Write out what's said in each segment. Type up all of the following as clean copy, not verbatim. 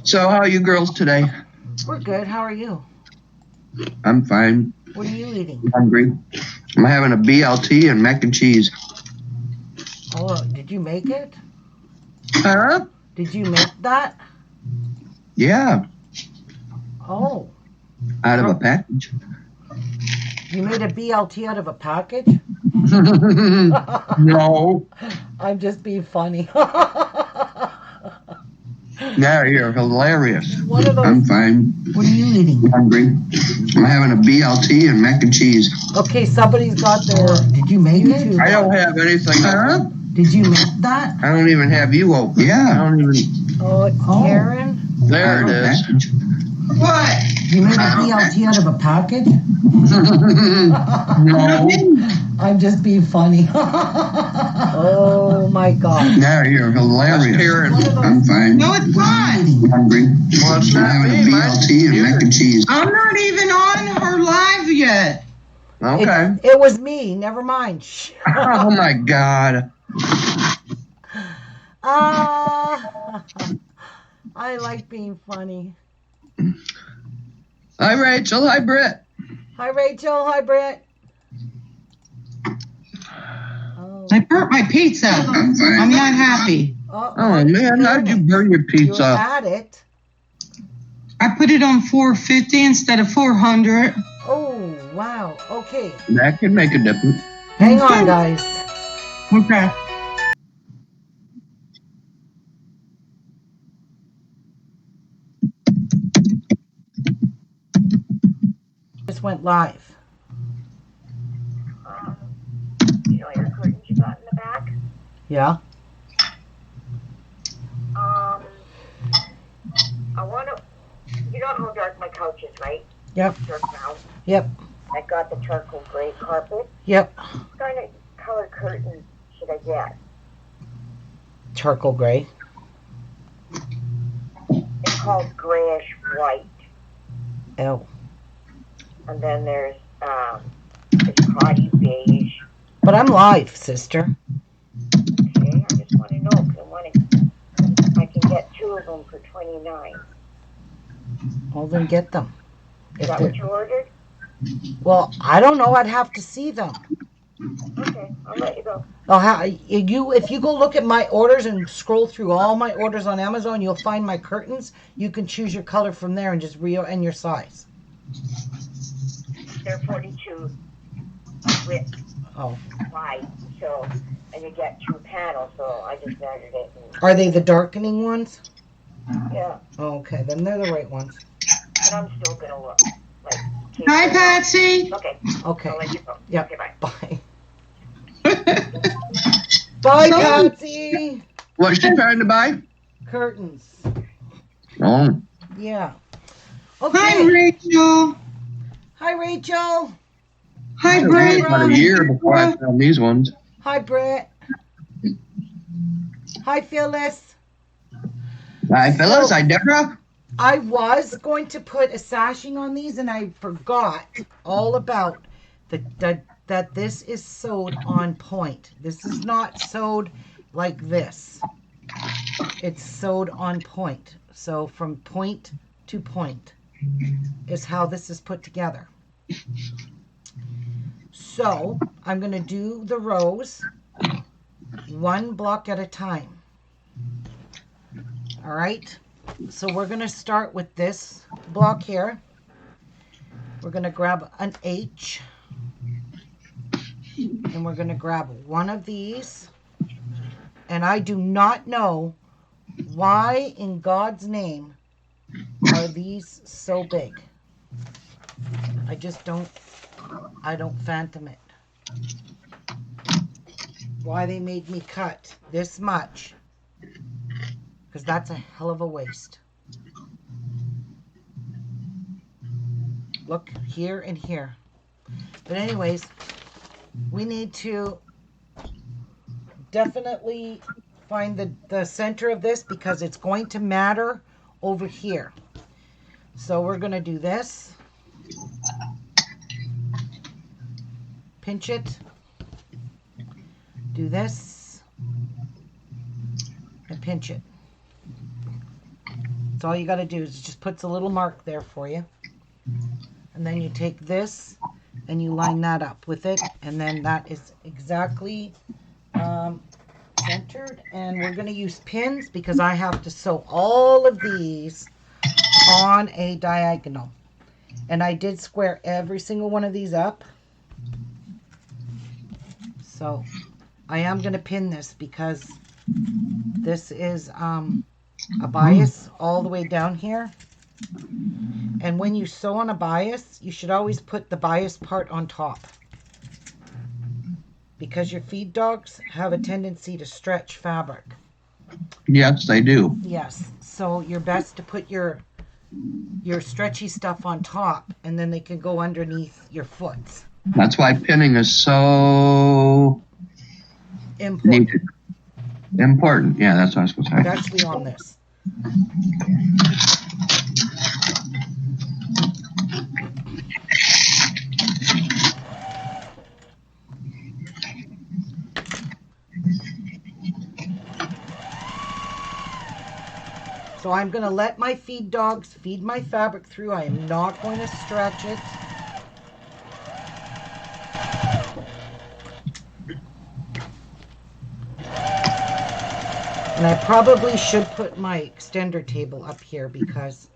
So how are you girls today? We're good. How are you? I'm fine. What are you eating? Hungry. I'm having a BLT and mac and cheese. Oh, did you make it? Huh? Did you make that? Yeah, Oh, out of a package. you made a BLT out of a package? No. I'm just being funny. Yeah, you're hilarious. One of those. I'm fine. What are you eating? Hungry. I'm having a BLT and mac and cheese. Okay, somebody's got their. Did you make it? I don't have anything. Huh? Did you make that? I don't even have you open. Yeah. I don't even. Oh, it's Karen. There it is. What? You made a BLT out of a package? No. I'm just being funny. Oh my God. Yeah, you're hilarious. Karen. I'm fine. No, it's not. Hungry. Well, it's I'm not having me, a BLT and mac and cheese. I'm not even on her live yet. Okay. It was me. Never mind. Shh. Oh my God. I like being funny. Hi Rachel. Hi Britt. Hi, Rachel. Hi, Britt. Oh, I burnt my pizza. I'm fine. I'm not happy. Oh man, how'd you burn your You're pizza? at it. I put it on 450 instead of 400. Oh, wow. Okay. That can make a difference. Hang on, guys. Okay. Just went live. You know your curtains you got in the back? Yeah. I want to, you know how dark my couch is, right? Yep. Dark now. Yep. I got the charcoal gray carpet. Yep. What kind of color curtain should I get? Charcoal gray. It's called grayish white. Oh. And then there's cotty beige. But I'm live, sister. Okay, I just want to know because I can get 2 of them for $29. Well, then get them. Is that what you ordered? Well, I don't know. I'd have to see them. Okay, I'll let you go. If you go look at my orders and scroll through all my orders on Amazon, you'll find my curtains. You can choose your color from there and just and your size. They're 42 width wide, so, and you get 2 panels, so I just measured it. Are they the darkening ones? Yeah. Oh, okay, then they're the right ones. But I'm still gonna look. Like, Hi, Patsy. okay. Okay. I'll let you go. Yep. Okay, bye. Bye. Bye, Patsy. What's she trying to buy? Curtains. Oh. Yeah. Hi, Okay. Rachel. Hi, Rachel. Hi, It'll Brett. be about a year before I found these ones. Hi, Brett. Hi, Phyllis. Hi Phyllis. Hi Deborah. I was going to put a sashing on these, and I forgot all about that this is sewed on point. This is not sewed like this. It's sewed on point. So from point to point is how this is put together. So I'm going to do the rows one block at a time. All right. So we're going to start with this block here. We're going to grab an H. And we're going to grab one of these. And I do not know why in God's name are these so big. I just don't phantom it. Why they made me cut this much. Because that's a hell of a waste. Look, here and here. But anyways, we need to definitely find the center of this because it's going to matter over here. So we're going to do this. Pinch it. Do this. And pinch it. That's all you got to do is it just puts a little mark there for you. And then you take this and you line that up with it. And then that is exactly centered. And we're going to use pins because I have to sew all of these on a diagonal. And I did square every single one of these up. So I am going to pin this because this is a bias all the way down here. And when you sew on a bias, you should always put the bias part on top, because your feed dogs have a tendency to stretch fabric. Yes, they do. Yes, so you're best to put your stretchy stuff on top, and then they can go underneath your foots. That's why pinning is so Important. needed. Important. Yeah, that's what I was supposed to say. Especially on this. So I'm going to let my feed dogs feed my fabric through. I am not going to stretch it. And I probably should put my extender table up here because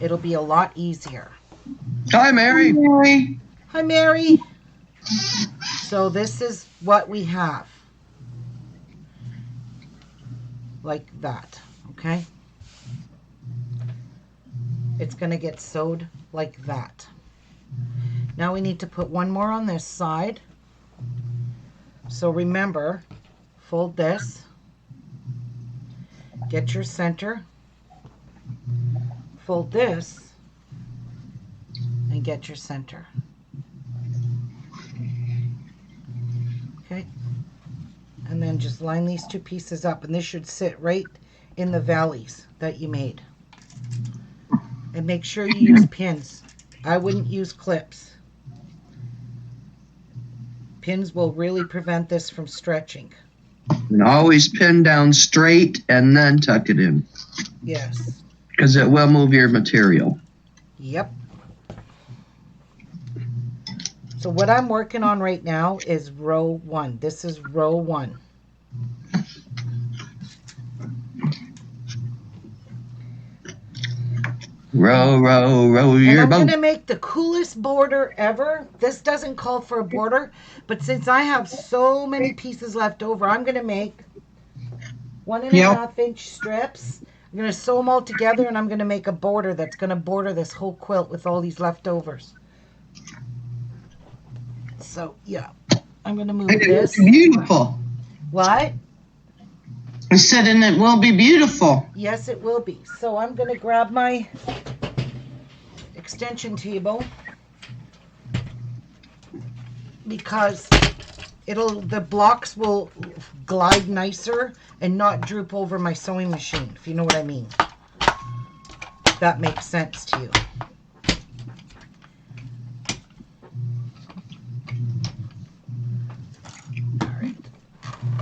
it'll be a lot easier. Hi, Mary. Mary. Hi, Mary. So this is what we have. Like that, okay? It's going to get sewed like that. Now we need to put one more on this side. So remember, fold this, get your center, fold this, and get your center. Okay? And then just line these two pieces up, and this should sit right in the valleys that you made. And make sure you use pins. I wouldn't use clips. Pins will really prevent this from stretching. And always pin down straight and then tuck it in. Yes. Because it will move your material. Yep. So what I'm working on right now is row 1. This is row 1. Row, row, row And your I'm boat. going to make the coolest border ever. This doesn't call for a border, but since I have so many pieces left over, I'm going to make 1.5 inch strips. I'm going to sew them all together, and I'm going to make a border that's going to border this whole quilt with all these leftovers. So, yeah. I'm going to move And it will this. be beautiful. What? I said, and it will be beautiful. Yes, it will be. So I'm going to grab my extension table because the blocks will glide nicer and not droop over my sewing machine, if you know what I mean. If that makes sense to you. All right.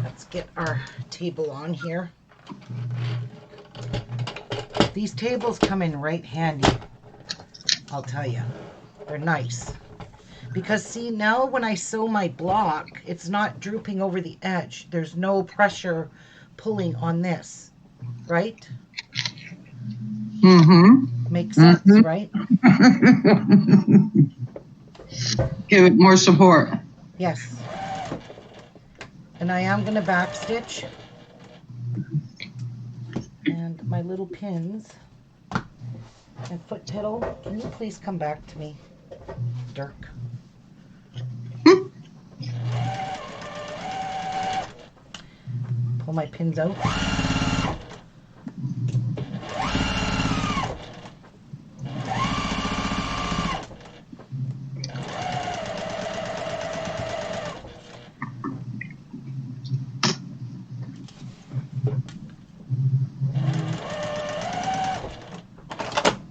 Let's get our table on here. These tables come in right handy, I'll tell you. They're nice. Because see, now when I sew my block, it's not drooping over the edge. There's no pressure pulling on this, right? Mm-hmm. Makes sense, right? Give it more support. Yes. And I am going to backstitch. And my little pins and foot pedal. Can you please come back to me, Dirk? Pull my pins out.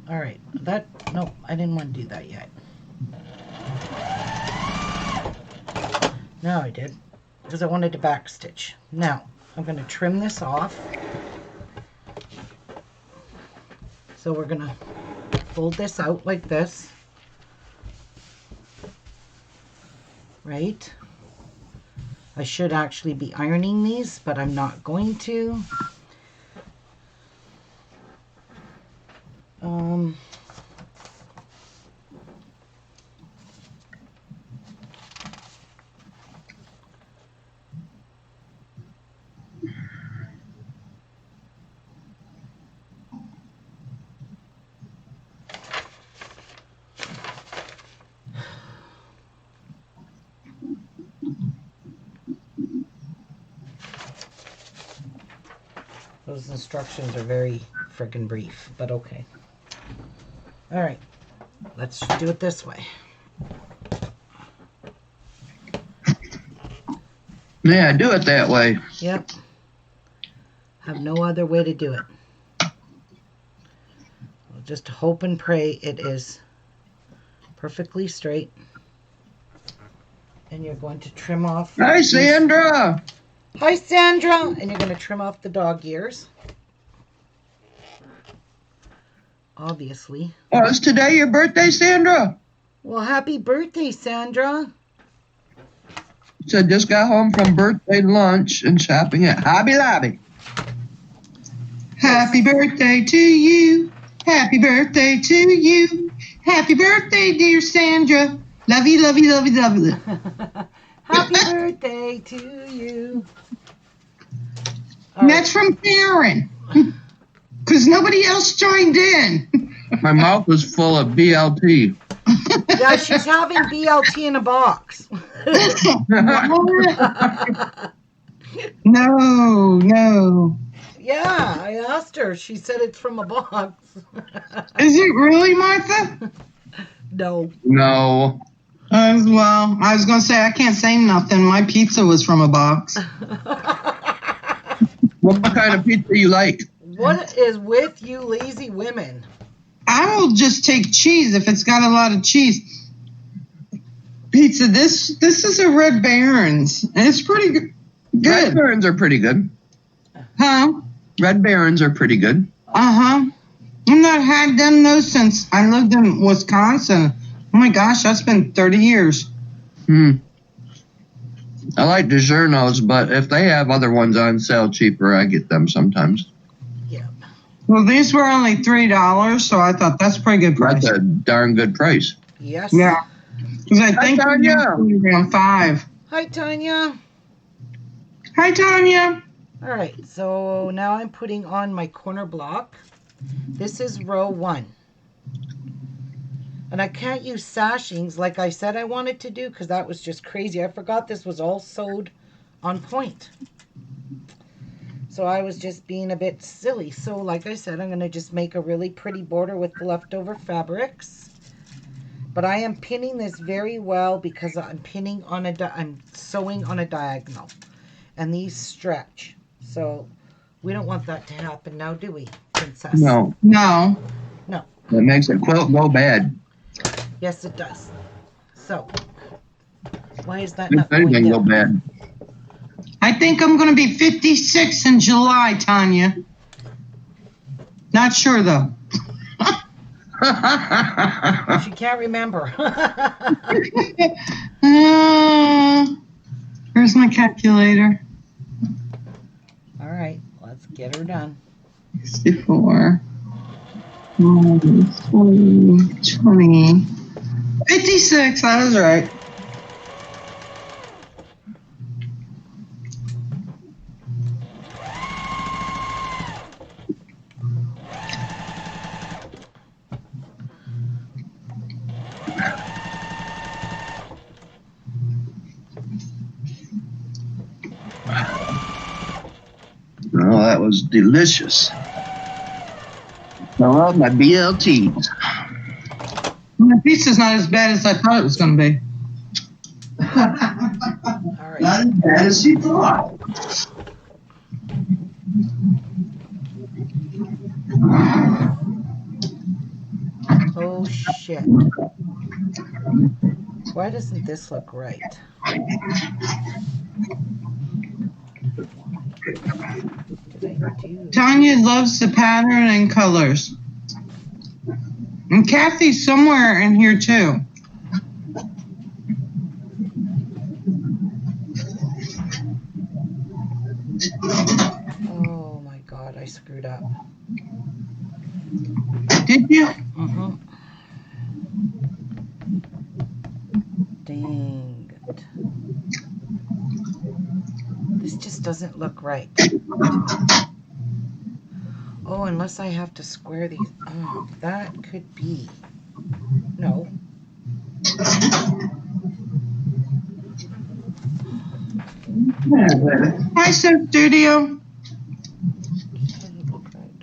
All right, no, I didn't want to do that yet. No, I did, because I wanted to backstitch. Now, I'm going to trim this off. So we're going to fold this out like this. Right? I should actually be ironing these, but I'm not going to. Those instructions are very friggin' brief, but okay. All right, let's do it this way. Yeah, do it that way. Yep. Have no other way to do it. We'll just hope and pray it is perfectly straight. And you're going to trim off. Hi, Sandra. Hi, Sandra. And you're going to trim off the dog ears. Obviously. Oh, is today your birthday, Sandra? Well, happy birthday, Sandra. Said just got home from birthday lunch and shopping at Hobby Lobby. Happy birthday to you. Happy birthday to you. Happy birthday, dear Sandra. Love you, love you, love you, love you. Happy birthday to you. And that's from Karen. Because nobody else joined in. My mouth was full of BLT. Yeah, she's having BLT in a box. No. Yeah, I asked her. She said it's from a box. Is it really, Martha? No. No. Well, I was going to say, I can't say nothing. My pizza was from a box. What kind of pizza you like? What is with you lazy women? I will just take cheese if it's got a lot of cheese. Pizza, this is a Red Baron's, and it's pretty good. Red Barons are pretty good. Huh? Red Barons are pretty good. Uh-huh. I've not had them, though, since I lived in Wisconsin. Oh, my gosh, that's been 30 years. I like DiGiorno's, but if they have other ones on sale cheaper, I get them sometimes. Yeah. Well, these were only $3, so I thought that's a pretty good price. That's a darn good price. Yes. Yeah. Because I think Tanya. around $5. Hi, Tanya. Hi, Tanya. All right, so now I'm putting on my corner block. This is row 1. And I can't use sashings like I said I wanted to do because that was just crazy. I forgot this was all sewed on point. So I was just being a bit silly. So like I said, I'm going to just make a really pretty border with the leftover fabrics. But I am pinning this very well because I'm pinning on I'm sewing on a diagonal. And these stretch. So we don't want that to happen now, do we, Princess? No. No. No. That makes a quilt go bad. Yes, it does. So, why is that If not going anything go down? bad. I think I'm going to be 56 in July, Tanya. Not sure, though. She can't remember. Where's my calculator? All right, let's get her done. 64. 20. 56, that was right. Oh, that was delicious. I love my BLTs. My pizza's not as bad as I thought it was going to be. All right. Not as bad as you thought. Oh, shit. Why doesn't this look right? Did I do? Tanya loves the pattern and colors. And Kathy's somewhere in here too. Oh my God, I screwed up. Did you? Mm-hmm. Dang it. This just doesn't look right. Oh, unless I have to square these. Oh, that could be. No. Hi, Soap Studio. This doesn't look right.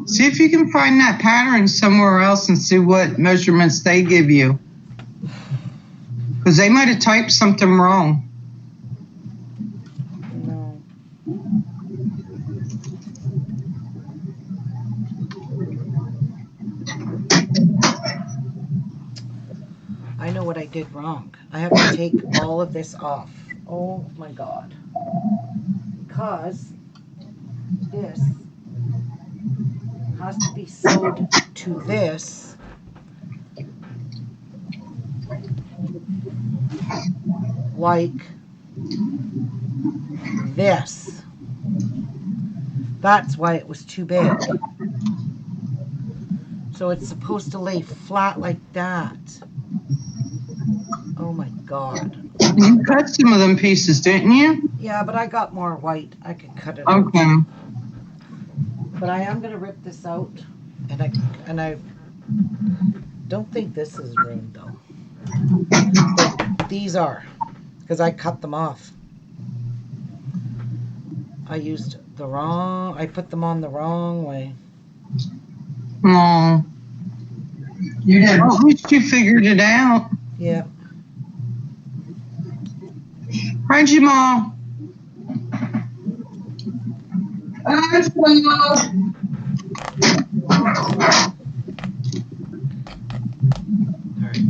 See if you can find that pattern somewhere else and see what measurements they give you. Because they might have typed something wrong. No. I know what I did wrong. I have to take all of this off. Oh my God. Because this has to be sewed to this like this. That's why it was too big. So it's supposed to lay flat like that. Oh my God. You cut some of them pieces, didn't you? Yeah, but I got more white. I could cut it out. Okay. But I am going to rip this out. And I don't think this is ruined though. But these are. Because I cut them off. I put them on the wrong way. Oh. You did. At least you figured it out. Yeah. Hi, Jamal. Hi, Jamal. Alright.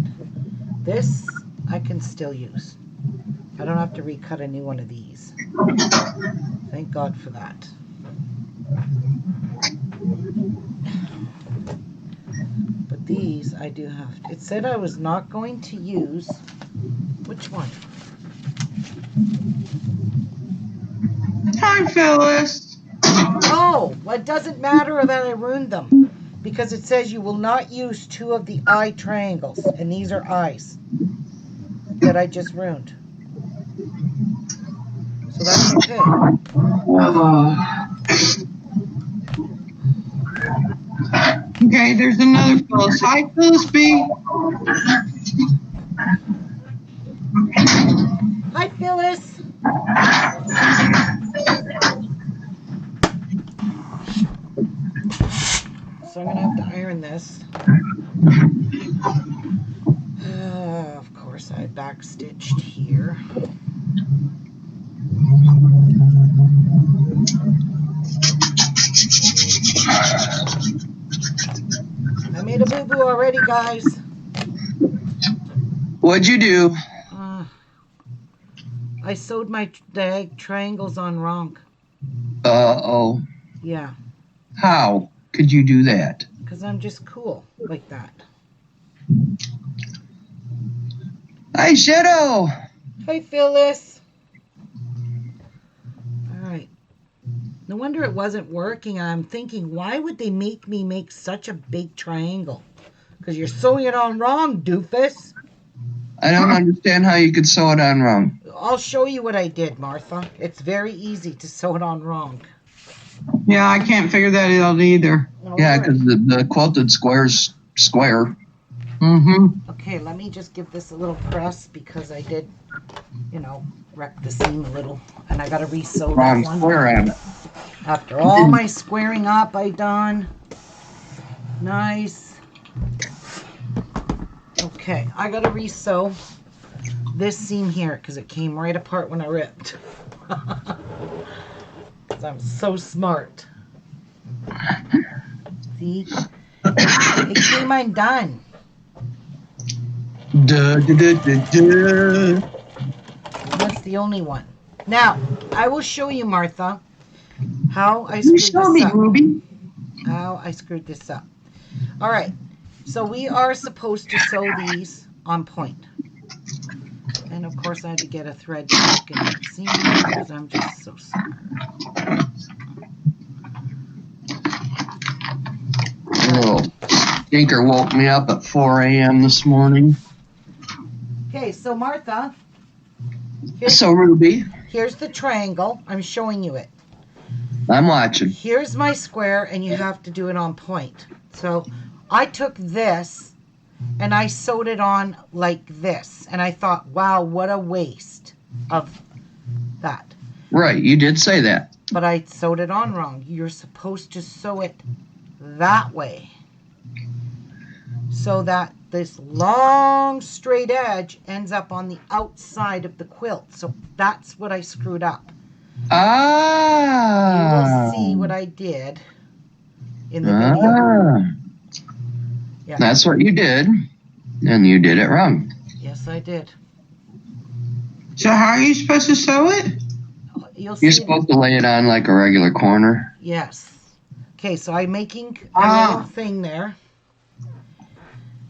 This I can still use. I don't have to recut a new one of these. Thank God for that. But these I do have to. It said I was not going to use. Which one? Hi, Phyllis. Oh, well, it doesn't matter that I ruined them. Because it says you will not use two of the eye triangles. And these are eyes that I just ruined. So that's okay. Okay, there's another Phyllis. Hi, Phyllis B. Hi, Phyllis. So I'm going to have to iron this. Of course, I backstitched here. I made a boo-boo already, guys. What'd you do? I sewed my triangles on wrong. Uh-oh. Yeah. How could you do that? Because I'm just cool like that. Hi, Shadow. Hi, Phyllis. All right. No wonder it wasn't working. I'm thinking, why would they make me make such a big triangle? Because you're sewing it on wrong, doofus. I don't understand how you could sew it on wrong. I'll show you what I did, Martha. It's very easy to sew it on wrong. Yeah, I can't figure that out either. Yeah, because the quilted square's square. Mm-hmm. Okay, let me just give this a little press because I did, wreck the seam a little. And I got to re-sew Wrong that one. square on it. After all my squaring up I done. Nice. Okay, I got to re-sew this seam here because it came right apart when I ripped. Because I'm so smart. See? It came undone. That's the only one. Now, I will show you, Martha, how I You screwed show this me, up. Ruby. How I screwed this up. All right. So we are supposed to sew these on point. And of course I had to get a thread to poke in that seam because I'm just so smart. Little stinker woke me up at 4 a.m. this morning. Okay, so Martha, So, Ruby, here's the triangle. I'm showing you it. I'm watching. Here's my square, and you have to do it on point. So I took this and I sewed it on like this. And I thought, wow, what a waste of that. Right, you did say that. But I sewed it on wrong. You're supposed to sew it that way, so that this long straight edge ends up on the outside of the quilt. So that's what I screwed up. Ah. You will see what I did in the video. Yeah. That's what you did, and you did it wrong. Yes, I did. So how are you supposed to sew it? You'll see. You're supposed to lay it on like a regular corner. Yes. Okay, so I'm making a little thing there.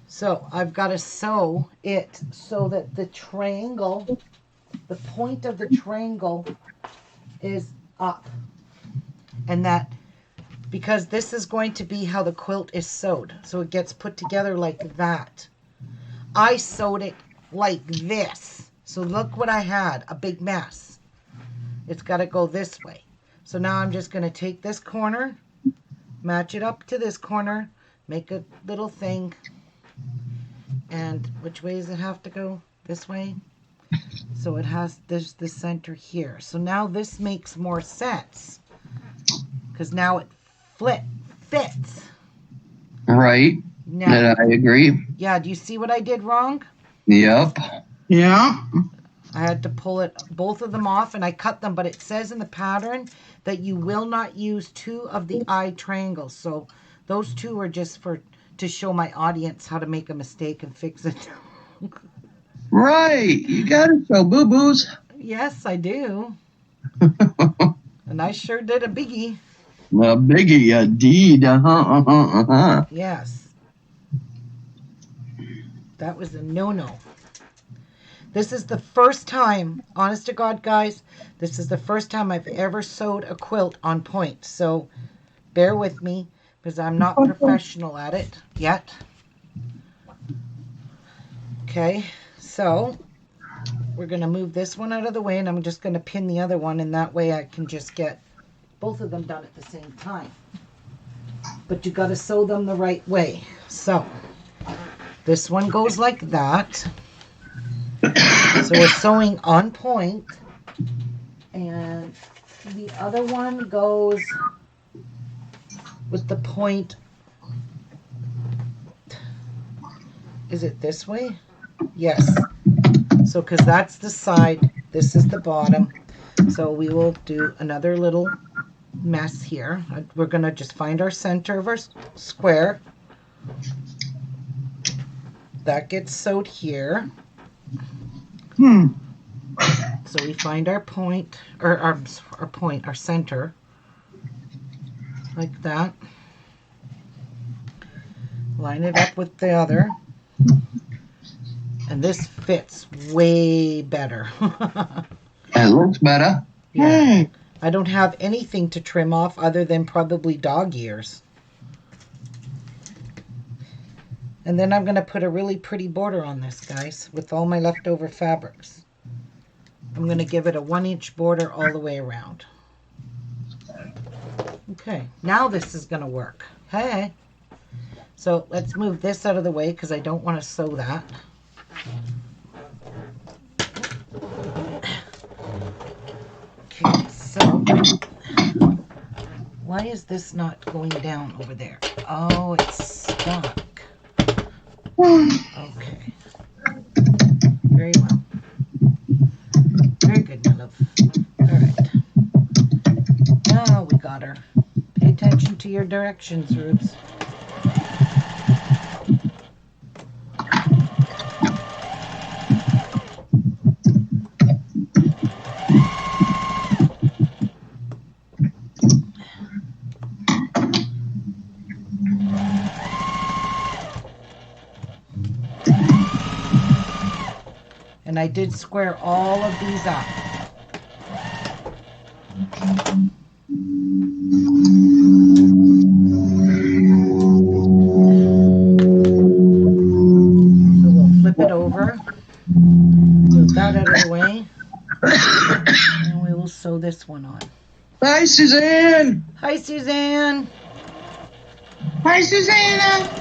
So I've got to sew it so that the triangle, the point of the triangle is up. And that, because this is going to be how the quilt is sewed. So it gets put together like that. I sewed it like this. So look what I had, a big mess. It's got to go this way. So now I'm just going to take this corner, match it up to this corner, make a little thing. And which way does it have to go? This way? So it has this the center here. So now this makes more sense. Because now it fits. Right. Now, I agree. yeah, do you see what I did wrong? Yep. Yeah. I had to pull it, both of them off, and I cut them, but it says in the pattern that you will not use 2 of the eye triangles. So those 2 are just to show my audience how to make a mistake and fix it. Right. You got to show boo-boos. Yes, I do. And I sure did a biggie. A biggie, indeed. Yes. That was a no-no. This is the first time, honest to God, guys, this is the first time I've ever sewed a quilt on point. So bear with me because I'm not professional at it yet. Okay, so we're going to move this one out of the way, and I'm just going to pin the other one, and that way I can just get both of them done at the same time. But you got to sew them the right way. So this one goes like that. So we're sewing on point, and the other one goes with the point. Is it this way? Yes. So because that's the side, this is the bottom. So we will do another little mess here. We're going to just find our center of our square. That gets sewed here. So we find our point, or our center, like that. Line it up with the other. And this fits way better. It looks better. Yeah. I don't have anything to trim off other than probably dog ears. And then I'm going to put a really pretty border on this, guys, with all my leftover fabrics. I'm going to give it a 1-inch border all the way around. Okay, now this is going to work. Hey. So let's move this out of the way because I don't want to sew that. Okay, so why is this not going down over there? Oh, it's stuck. Okay. Very well. Very good, my love. All right. Now we got her. Pay attention to your directions, Rubes. And I did square all of these up. So we'll flip it over. Move that out of the way. And we will sew this one on. Hi, Suzanne. Hi, Suzanne. Hi, Susanna.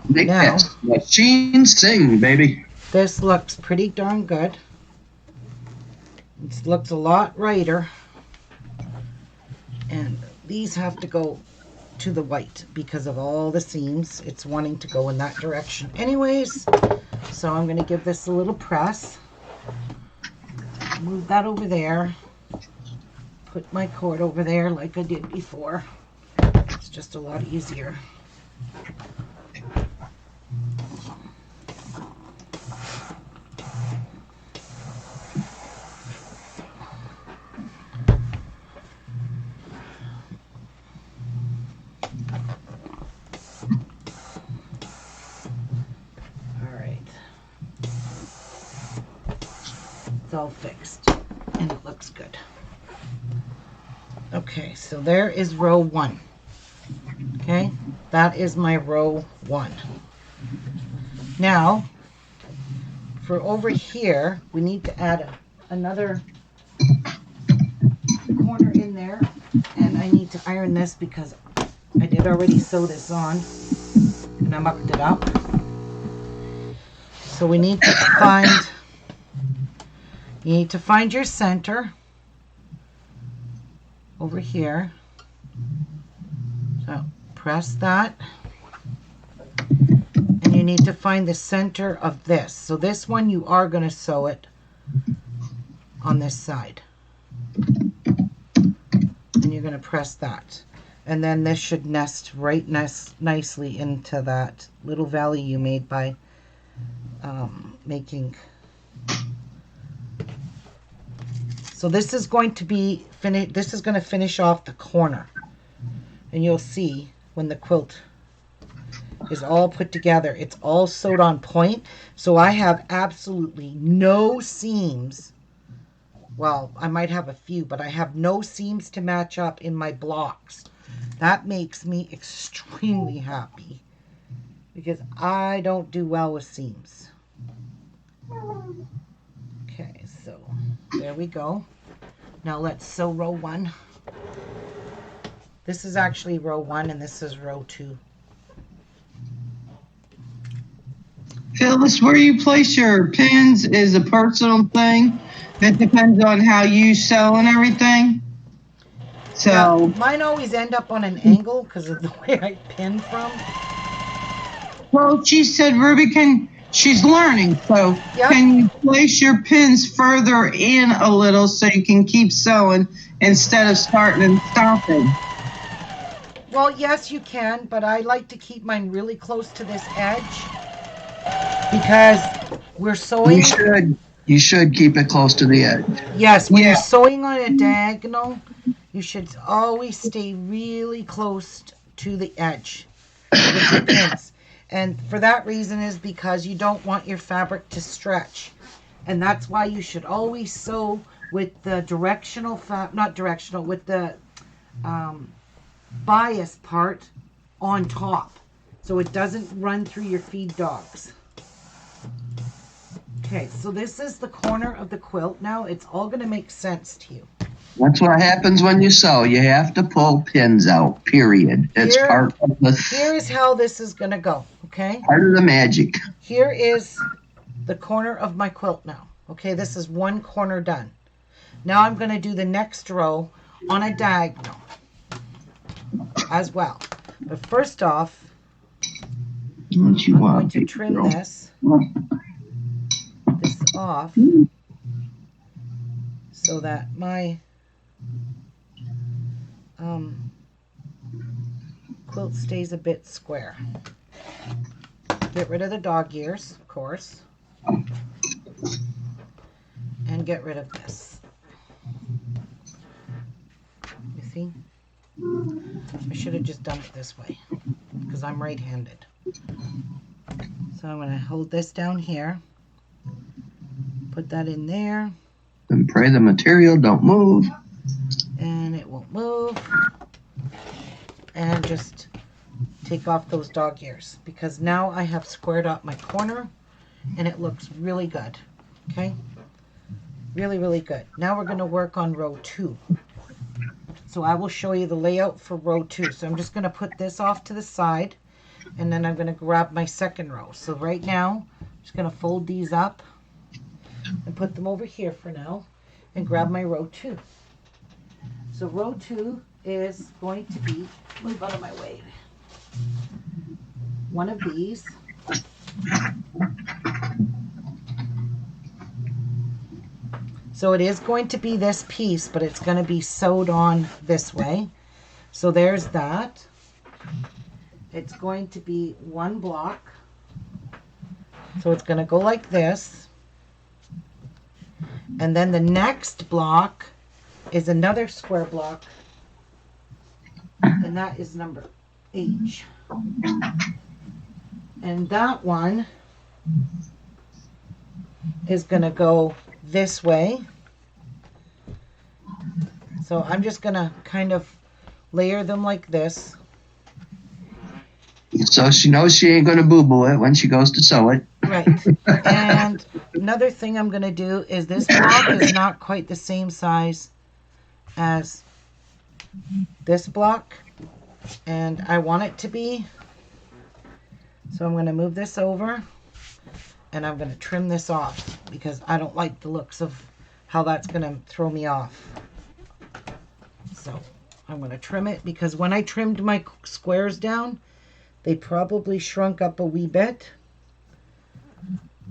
Make Now, that machine sing, baby. this looks pretty darn good. It looks a lot righter. And these have to go to the white because of all the seams. It's wanting to go in that direction anyways. So I'm going to give this a little press. Move that over there. Put my cord over there like I did before. It's just a lot easier. It's all fixed and it looks good. Okay, so there is row 1. Okay, that is my row 1. Now, for over here, we need to add another corner in there, and I need to iron this because I did already sew this on and I mucked it up. So we need to find You need to find your center over here. So press that. And you need to find the center of this. So this one you are going to sew it on this side. And you're going to press that. And then this should nest right nicely into that little valley you made by making. So this is going to be this is going to finish off the corner. And you'll see when the quilt is all put together, it's all sewed on point. So I have absolutely no seams. Well, I might have a few, but I have no seams to match up in my blocks. That makes me extremely happy because I don't do well with seams. Okay, so there we go. Now let's sew row 1. This is actually row 1 and this is row 2. Phyllis, where you place your pins is a personal thing. It depends on how you sew and everything. So yeah, mine always end up on an angle because of the way I pin from. Well, she said Ruby she's learning, so Yep. Can you place your pins further in a little so you can keep sewing instead of starting and stopping? Well, yes, you can, but I like to keep mine really close to this edge because we're sewing. You should keep it close to the edge. Yes, when you're sewing on a diagonal, you should always stay really close to the edge with your pins. And for that reason is because you don't want your fabric to stretch. And that's why you should always sew with the directional, with the bias part on top. So it doesn't run through your feed dogs. Okay, so this is the corner of the quilt. Now it's all going to make sense to you. That's what happens when you sew. You have to pull pins out, period. It's part of Here is how this is going to go, okay? Part of the magic. Here is the corner of my quilt now. Okay, this is one corner done. Now I'm going to do the next row on a diagonal as well. But first off, I'm going to trim this off so that my quilt stays a bit square. Get rid of the dog ears, of course. And get rid of this. You see? I should have just done it this way because I'm right-handed. So I'm going to hold this down here. Put that in there. And pray the material don't move. And it won't move. And just take off those dog ears because now I have squared up my corner and it looks really good. Okay? Really, really good. Now we're going to work on row 2. So I will show you the layout for row 2. So I'm just going to put this off to the side and then I'm going to grab my second row. So right now, I'm just going to fold these up and put them over here for now and grab my row 2. So row 2 is going to be, move out of my way, one of these. So it is going to be this piece, but it's going to be sewed on this way. So there's that. It's going to be one block. So it's going to go like this. And then the next block is another square block. And that is number H. And that one is going to go this way. So I'm just going to kind of layer them like this. So she knows she ain't going to boo-boo it when she goes to sew it. Right. And another thing I'm going to do is this block is not quite the same size as this block. And I want it to be. So I'm going to move this over. And I'm going to trim this off because I don't like the looks of how that's going to throw me off. So I'm going to trim it because when I trimmed my squares down, they probably shrunk up a wee bit.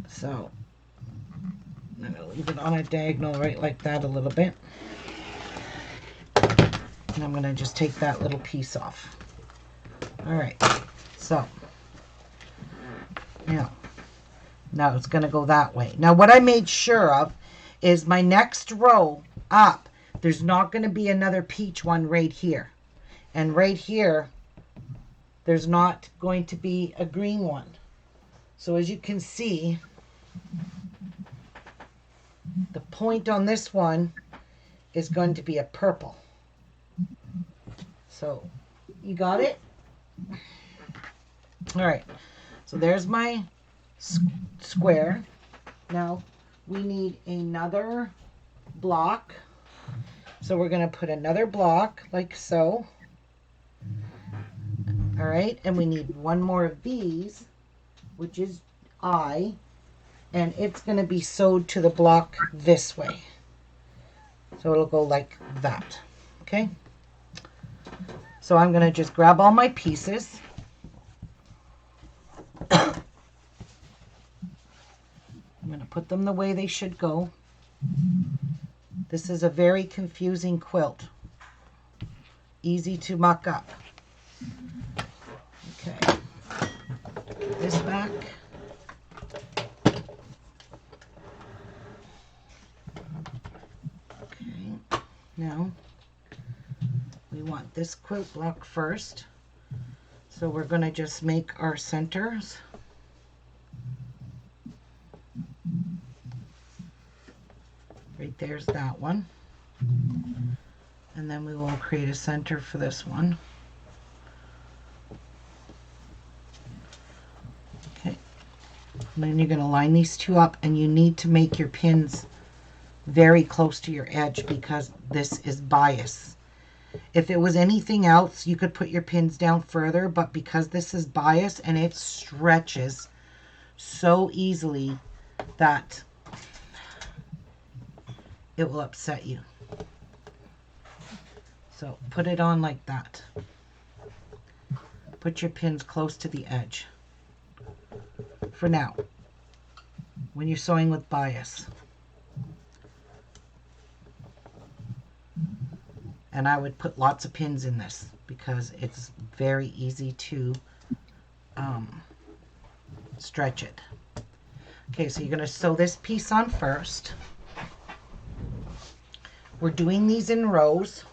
So I'm going to leave it on a diagonal right like that a little bit. And I'm going to just take that little piece off. All right. So now it's going to go that way. Now what I made sure of is my next row up, there's not going to be another peach one right here. And right here, there's not going to be a green one. So as you can see, the point on this one is going to be a purple. So you got it? All right. So there's my square. Now we need another block. So we're going to put another block like so. All right. And we need one more of these, which is I. And it's going to be sewed to the block this way. So it'll go like that. Okay. So I'm going to just grab all my pieces. I'm going to put them the way they should go. This is a very confusing quilt. Easy to muck up. Okay. Put this back. Okay. Now, we want this quilt block first. So we're going to just make our centers. Right there's that one. And then we will create a center for this one. Okay. And then you're going to line these two up, and you need to make your pins very close to your edge because this is bias. If it was anything else, you could put your pins down further, but because this is bias and it stretches so easily that it will upset you. So put it on like that. Put your pins close to the edge. For now, when you're sewing with bias. And I would put lots of pins in this because it's very easy to stretch it. Okay, so you're going to sew this piece on first. We're doing these in rows.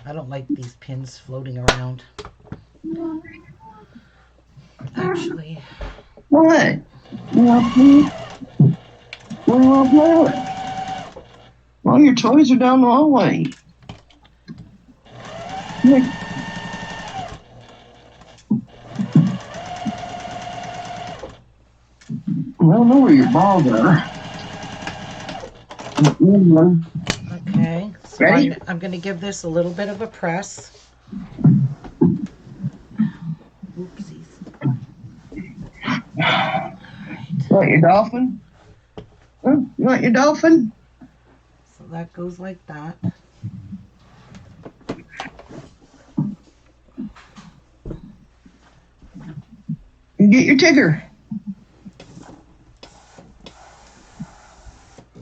I don't like these pins floating around. Actually, What? You want to play? What do you want to play with? Well, your toys are down the hallway. Here. I don't know where your balls are. okay. So Ready? I'm going to give this a little bit of a press. Oopsies. You want your dolphin? Huh? You want your dolphin? So that goes like that. You get your Tigger.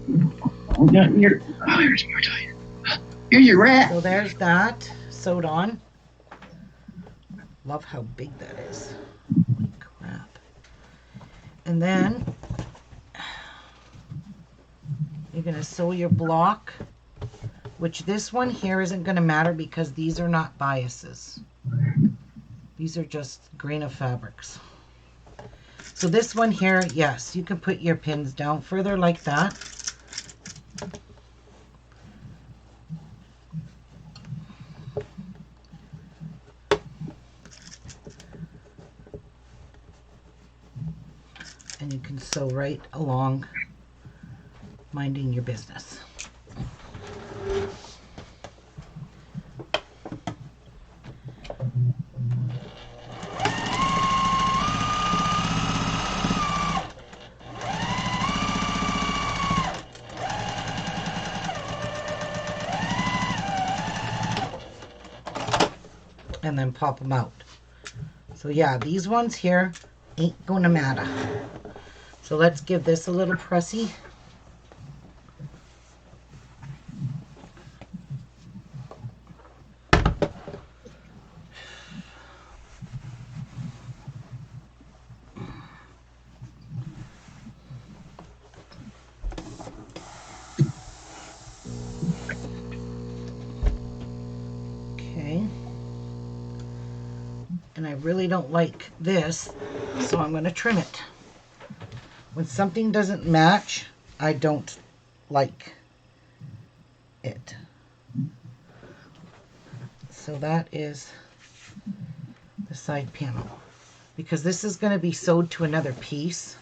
You got your, oh, here's your toy. Here's your rat. So there's that sewed on. Love how big that is. Holy crap. And then you're going to sew your block, which this one here isn't going to matter because these are not biases. These are just grain of fabrics. So this one here, yes, you can put your pins down further like that. And you can sew right along, minding your business. And then pop them out. So yeah, these ones here ain't gonna matter. So let's give this a little pressy. Okay. And I really don't like this, so I'm gonna trim it. When something doesn't match, I don't like it. So that is the side panel. Because this is going to be sewed to another piece,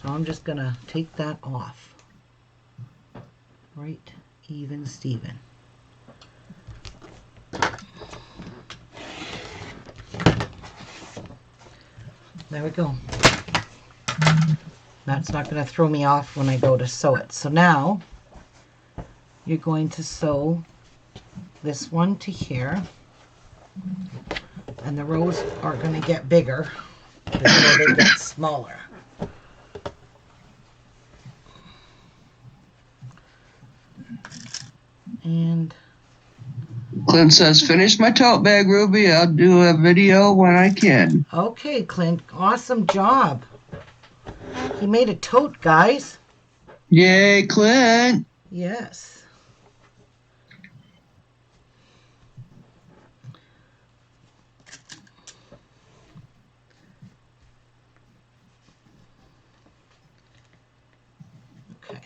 so I'm just going to take that off. Right, even Steven. There we go. That's not going to throw me off when I go to sew it. So now you're going to sew this one to here, and the rows are going to get bigger before they get smaller. And Clint says, finish my tote bag, Ruby. I'll do a video when I can. okay, Clint, awesome job. He made a tote, guys. Yay, Clint. Yes. Okay.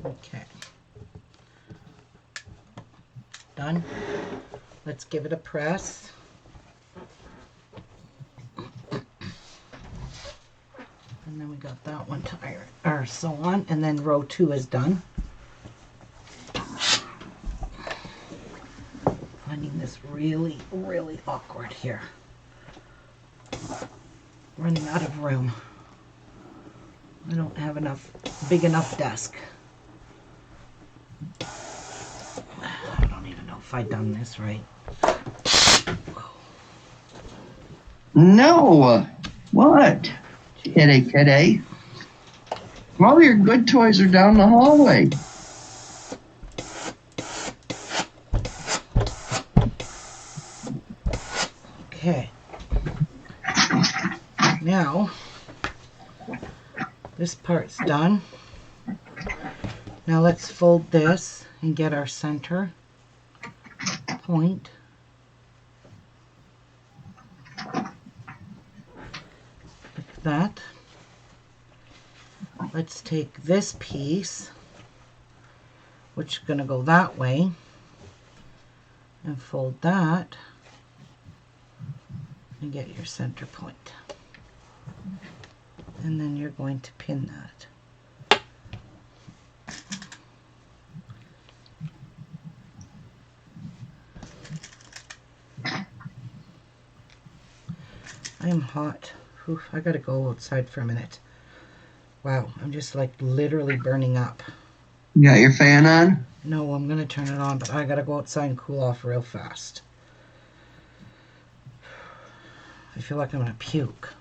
Okay. Done. Let's give it a press. And then we got that one tired or so on, and then row 2 is done. Finding this really, really awkward here. Running out of room. I don't have big enough desk. I don't even know if I've done this right. No. What? Kitty. All your good toys are down the hallway. Okay. Now, this part's done. Now let's fold this and get our center point. Like that. Let's take this piece, which is going to go that way, and fold that and get your center point. And then you're going to pin that. I am hot. Oof, I gotta go outside for a minute. Wow, I'm just like literally burning up. You got your fan on? No, I'm gonna turn it on, but I gotta go outside and cool off real fast. I feel like I'm gonna puke.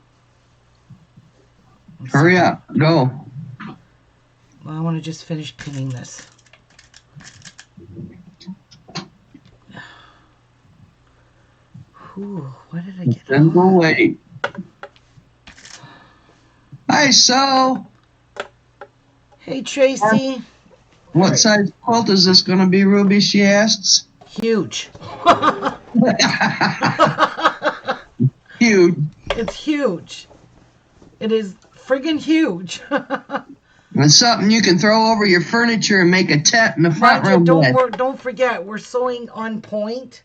Hurry up, go. Well, I want to just finish pinning this. Whew, what did I get? Then go wait. Hi, So. Hey, Tracy. What size quilt is this going to be, Ruby? She asks. Huge. Huge. It's huge. It is friggin' huge. It's something you can throw over your furniture and make a tent in the front room with. Don't forget, we're sewing on point,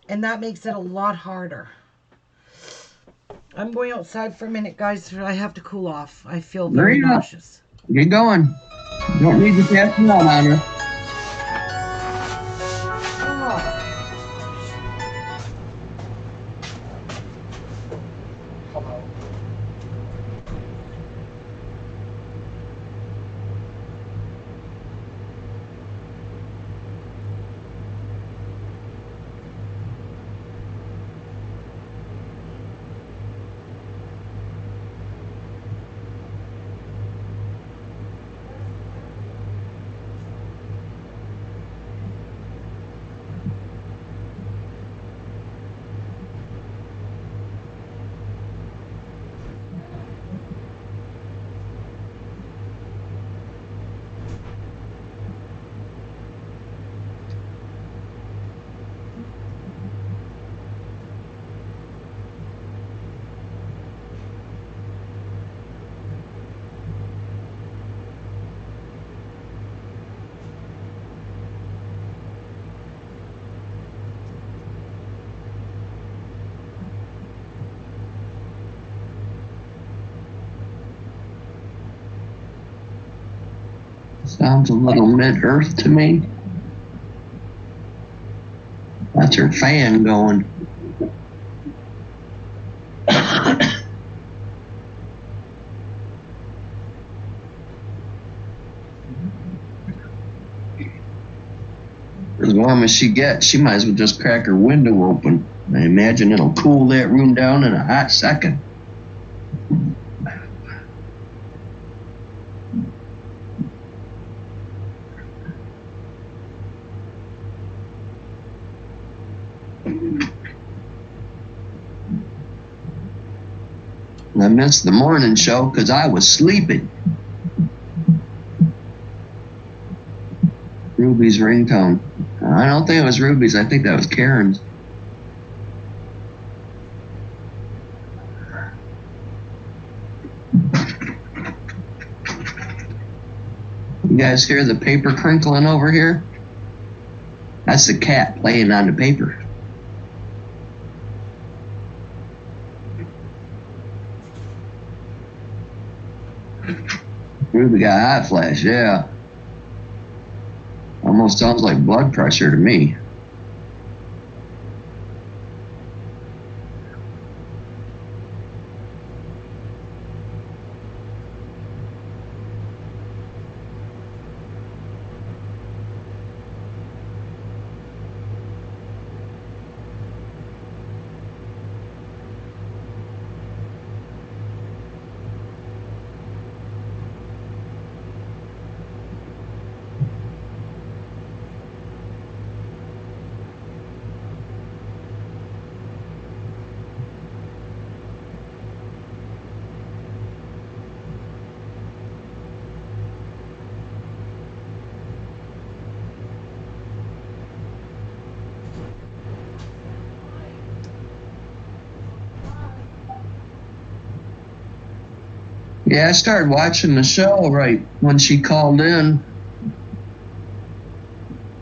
and that makes it a lot harder. I'm going outside for a minute, guys. I have to cool off. I feel very nauseous. Get going. Don't need to pass it out on her. Sounds a little mid-earth to me. That's her fan going. As warm as she gets, she might as well just crack her window open. I imagine it'll cool that room down in a hot second. I missed the morning show because I was sleeping. Ruby's ringtone. I don't think it was Ruby's. I think that was Karen's. You guys hear the paper crinkling over here? That's the cat playing on the paper. Ruby got hot flash, yeah. Almost sounds like blood pressure to me. Yeah, I started watching the show right when she called in.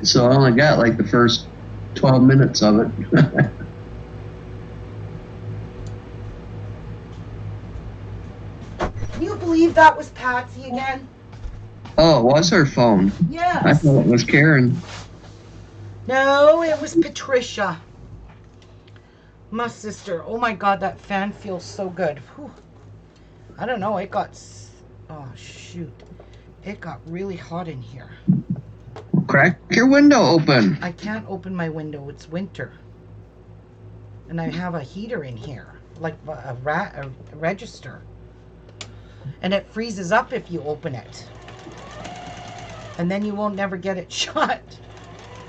So I only got like the first 12 minutes of it. Can you believe that was Patsy again? Oh, it was her phone. Yes. I thought it was Karen. No, it was Patricia. My sister. Oh my God, that fan feels so good. Whew. I don't know, it got... Oh, shoot. It got really hot in here. Crack your window open. I can't open my window. It's winter. And I have a heater in here. Like a register. And it freezes up if you open it. And then you won't never get it shut.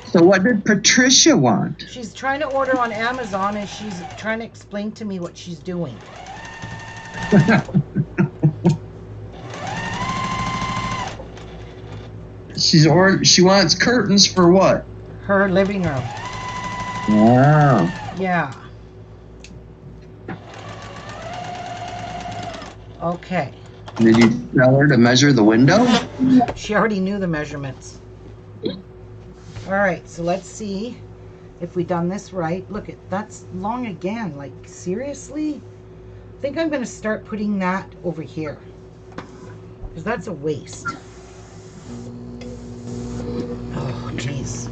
So what did Patricia want? She's trying to order on Amazon and she's trying to explain to me what she's doing. She wants curtains for what? Her living room. Wow. Yeah. Okay. Did you tell her to measure the window? She already knew the measurements. All right, so let's see if we done this right. Look, that's long again. Like, seriously? I think I'm going to start putting that over here. Because that's a waste. Oh, jeez.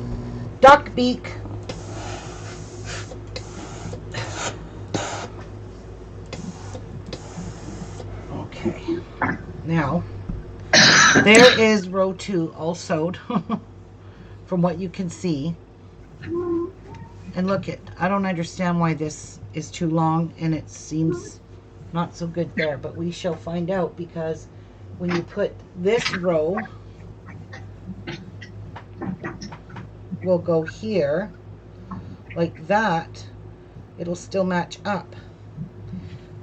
Duck beak. Okay. Now, there is row 2 all sewed. From what you can see. And look it, I don't understand why this is too long and it seems not so good there, but we shall find out, because when you put this row will go here like that, it'll still match up.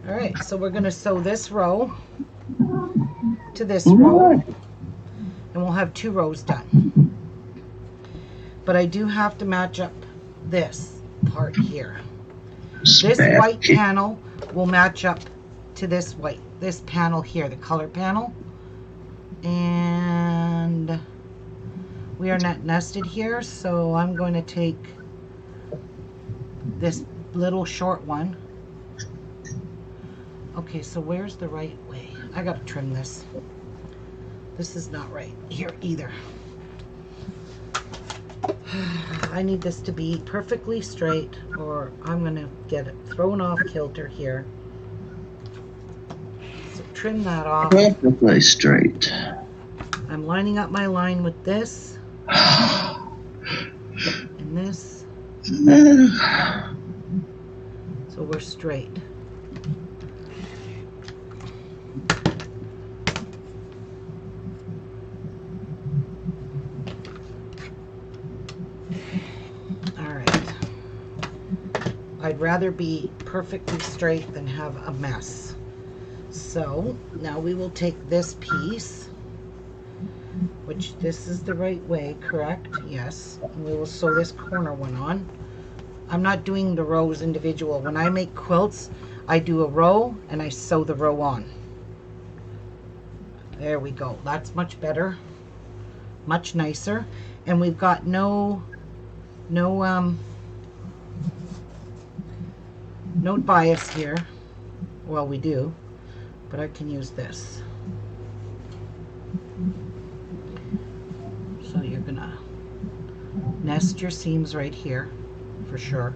All right, so we're going to sew this row to this row and we'll have 2 rows done. But I do have to match up this part here. This white panel will match up to this panel here, the color panel. And we are not nested here, so I'm going to take this little short one. Okay, so where's the right way? I gotta trim this. This is not right here either. I need this to be perfectly straight or I'm going to get it thrown off kilter here. So trim that off. Perfectly straight. I'm lining up my line with this and this. So we're straight. I'd rather be perfectly straight than have a mess. So now we will take this piece, which this is the right way, correct? Yes. And we will sew this corner one on. I'm not doing the rows individual. When I make quilts, I do a row and I sew the row on. There we go. That's much better. Much nicer. And we've got no bias here. Well, we do, but I can use this. Nest your seams right here, for sure.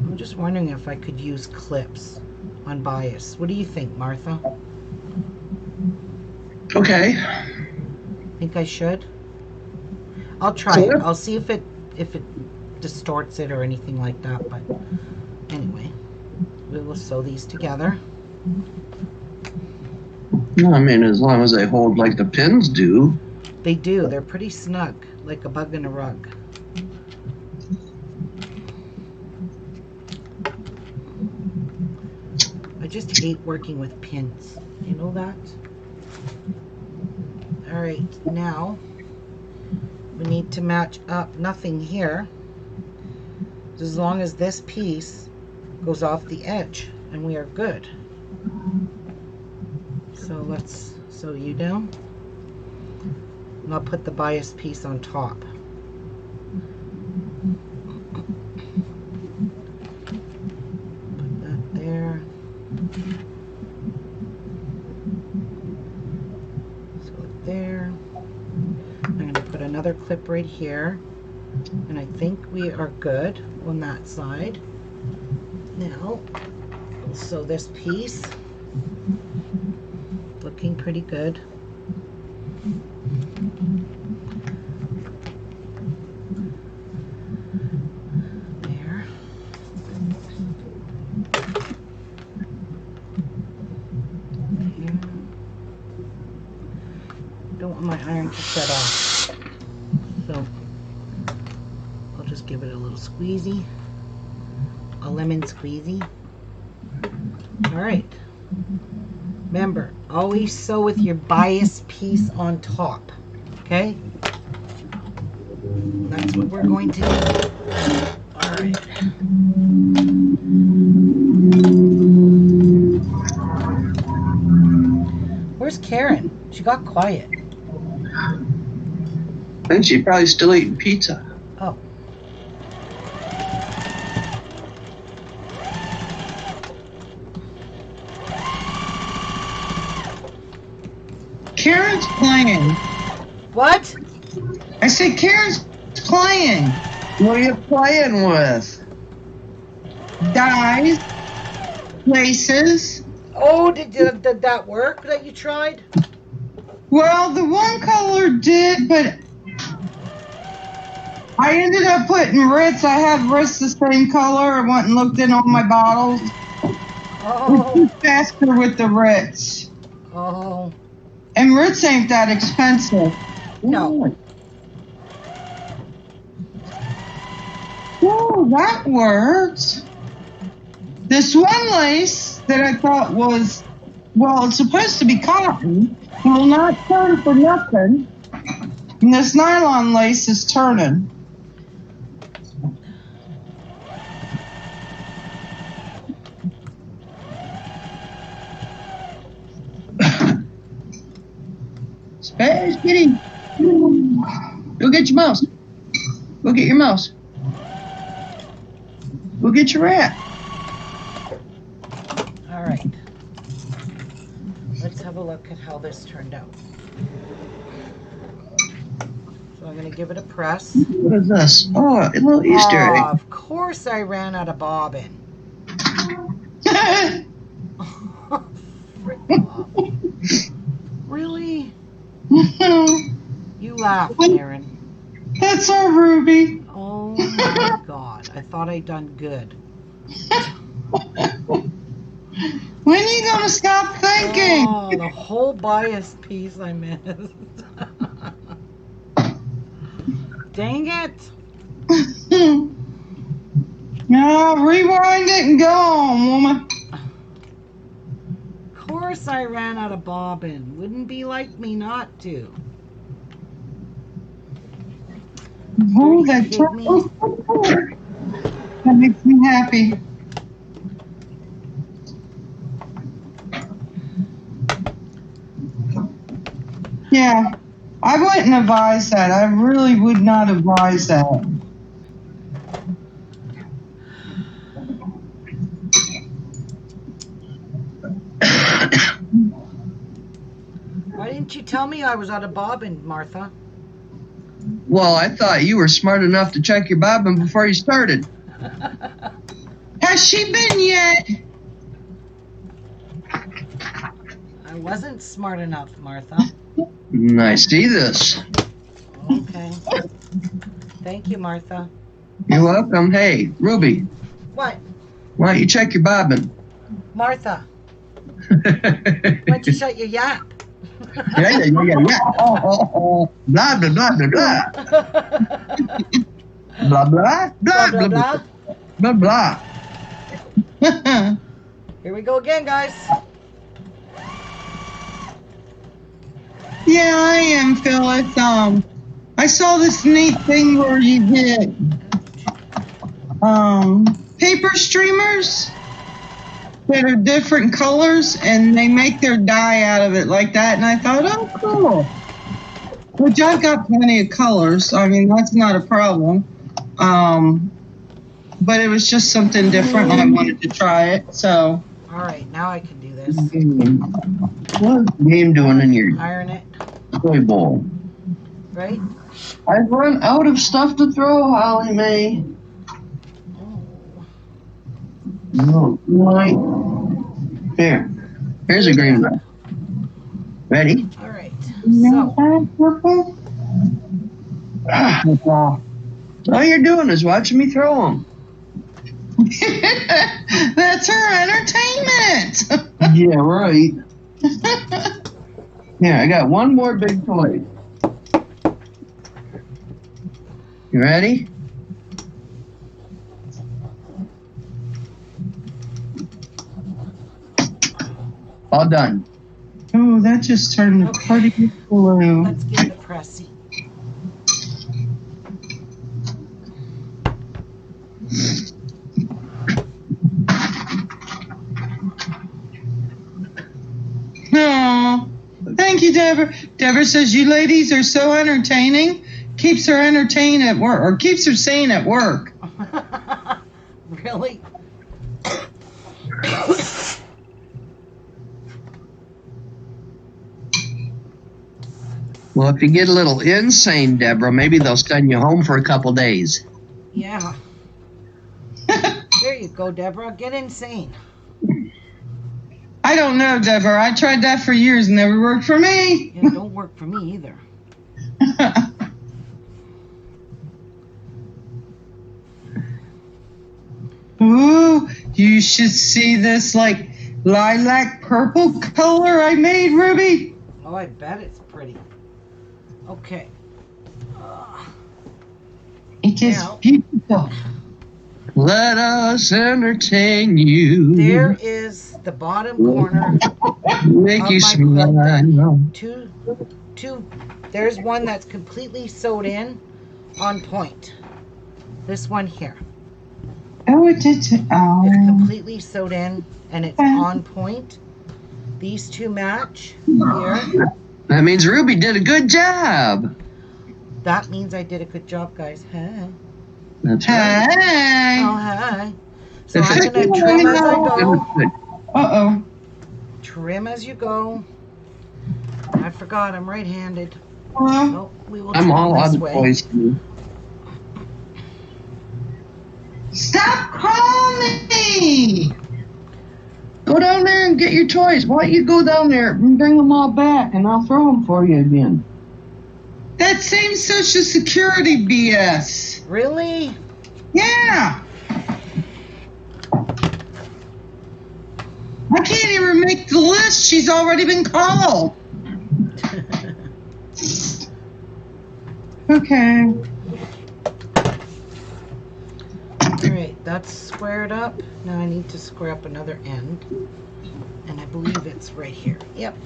I'm just wondering if I could use clips on bias. What do you think, Martha? Okay. Think I should? I'll try it. I'll see if it distorts it or anything like that, but anyway, we will sew these together. No, I mean, as long as they hold like the pins do. They do. They're pretty snug, like a bug in a rug. I just hate working with pins. You know that? All right, now we need to match up nothing here, as long as this piece goes off the edge, and we are good. So let's sew you down, and I'll put the bias piece on top. Put that there. Sew it there. I'm going to put another clip right here, and I think we are good on that side. Now we'll sew this piece. Looking pretty good. There. There. Don't want my iron to set off, so I'll just give it a little squeezy, a lemon squeezy. All right. Remember, always sew with your bias piece on top, okay? That's what we're going to do. All right. Where's Karen? She got quiet. I think she's probably still eating pizza. Oh. Karen's playing. What? I said Karen's playing. What are you playing with? Dyes, laces. Oh, did that work that you tried? Well, the one color did, but I ended up putting Ritz. I have Ritz the same color. I went and looked in all my bottles. Oh. It's faster with the Ritz. Oh. And Ritz ain't that expensive. No. Oh, that works. This one lace that I thought was, well, it's supposed to be cotton, will not turn for nothing. And this nylon lace is turning. Space Kitty. Go get your mouse. Go get your mouse. Go get your rat. All right. Let's have a look at how this turned out. So I'm going to give it a press. What is this? Oh, a little Easter egg. Of course I ran out of bobbin. Frick off. Really? You laugh, Karen. That's our Ruby. Oh my God. I thought I'd done good. When are you going to stop thinking? Oh, the whole bias piece I missed. Dang it. No, rewind it and go on, woman. Of course I ran out of bobbin. Wouldn't be like me not to. Oh, Dirty that pygmy. That makes me happy. Yeah, I wouldn't advise that. I really would not advise that. Why didn't you tell me I was out of bobbin, Martha? Well, I thought you were smart enough to check your bobbin before you started. Has she been yet? I wasn't smart enough, Martha. I see this. Okay. Thank you, Martha. You're welcome. Hey, Ruby, What? why don't you check your bobbin? Martha, why don't you shut your yap? Yeah. Oh. Blah, blah, blah, blah, blah. Blah, blah, Blah, blah, blah, blah, blah. blah. Here we go again, guys. Yeah, I am, Phyllis. I saw this neat thing where you get paper streamers that are different colors, and they make their dye out of it like that. And I thought, oh, cool. Which I've got plenty of colors. I mean, that's not a problem. But it was just something different, and I wanted to try it. So. All right, now I can do this. What's the game doing in your Iron it, toy bowl? right? I've run out of stuff to throw, Holly Mae. Oh. No, right. Here. Here's a green one. Ready? All right. So, All you're doing is watching me throw them. That's her entertainment. Yeah, right. Here, I got one more big toy. You ready? All done. Oh, that just turned the party blue. let's get the pressy. Oh, thank you, Deborah. Deborah says you ladies are so entertaining. Keeps her entertained at work, or keeps her sane at work. Really? Well, if you get a little insane, Deborah, maybe they'll send you home for a couple days. Yeah. There you go, Deborah. Get insane. I don't know, Deborah. I tried that for years and never worked for me. Yeah, don't work for me either. Ooh, you should see this like lilac purple color I made, Ruby. Oh, I bet it's pretty. Okay. It is Now- beautiful. Let us entertain you. There is the bottom corner. Make of you my quilt smile. Two. There's one that's completely sewed in on point. This one here. Oh, it did. Oh. It's completely sewed in and it's on point. These two match here. That means Ruby did a good job. That means I did a good job, guys. Hey. That's right. Hey. Oh, hi. So If I'm it's going to trim as I go. Uh-oh. Trim as you go. I forgot, I'm right-handed. Well, So we will I'm trim all out this of way. toys. stop calling me. Go down there and get your toys. Why don't you go down there and bring them all back, and I'll throw them for you again. That same Social Security BS. Really? Yeah. I can't even make the list. She's already been called. Okay. Alright, that's squared up. Now I need to square up another end. And I believe it's right here. Yep.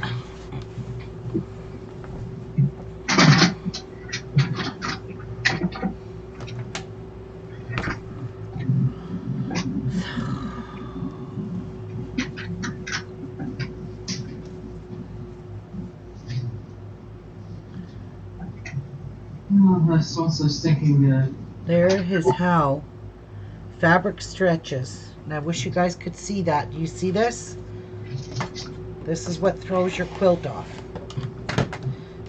Oh, that's also stinking good. There is how fabric stretches. And I wish you guys could see that. Do you see this? This is what throws your quilt off.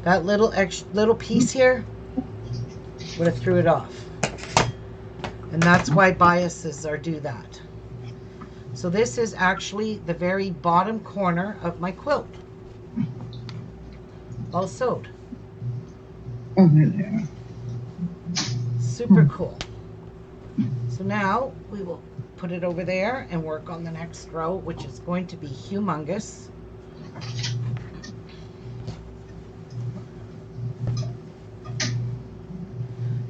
That little piece here would have threw it off. And that's why biases do that. So this is actually the very bottom corner of my quilt. All sewed. Over there. Super cool. So now we will put it over there and work on the next row, which is going to be humongous.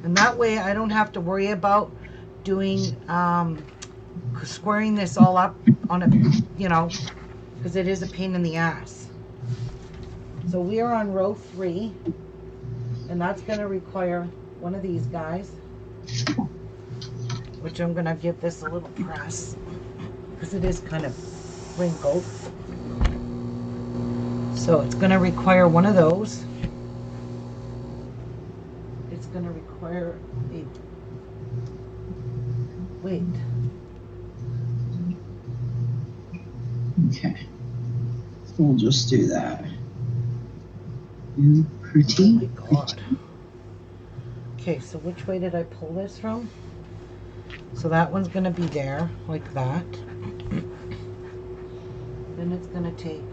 And that way I don't have to worry about doing squaring this all up on a, because it is a pain in the ass. So we are on row 3, and that's going to require one of these guys, which I'm going to give this a little press because it is kind of wrinkled. So it's going to require one of those. It's going to require a weight. Okay. We'll just do that. Pretty. Oh my God. Okay, so which way did I pull this from? So that one's going to be there, like that. Then it's going to take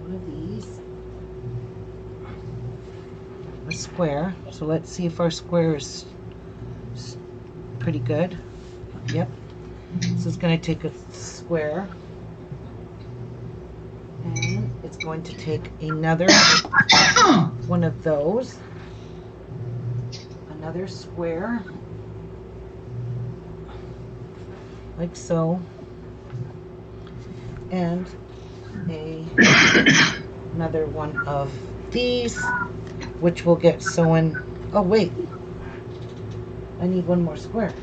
one of these. A square. So let's see if our square is pretty good. Yep. So it's going to take a square. And it's going to take another one of those. Another square. Like so. And another one of these, which will get sewn. Oh wait, I need one more square.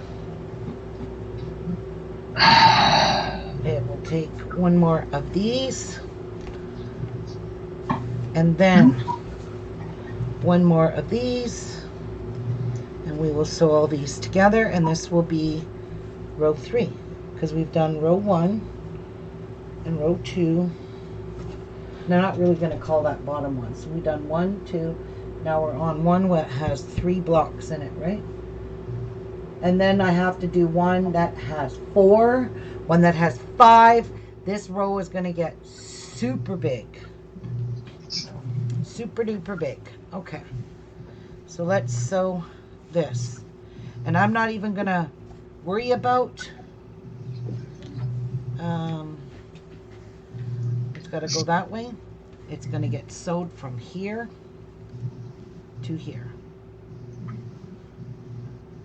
It will take one more of these, and then one more of these, and we will sew all these together, and this will be row 3, because we've done row 1 and row 2. Now, I'm not really going to call that bottom one. So we've done 1, 2. Now we're on one that has 3 blocks in it, right? And then I have to do one that has 4, one that has 5. This row is going to get super big. Super duper big. Okay. So let's sew this. And I'm not even going to worry about it's got to go that way. It's going to get sewed from here to here.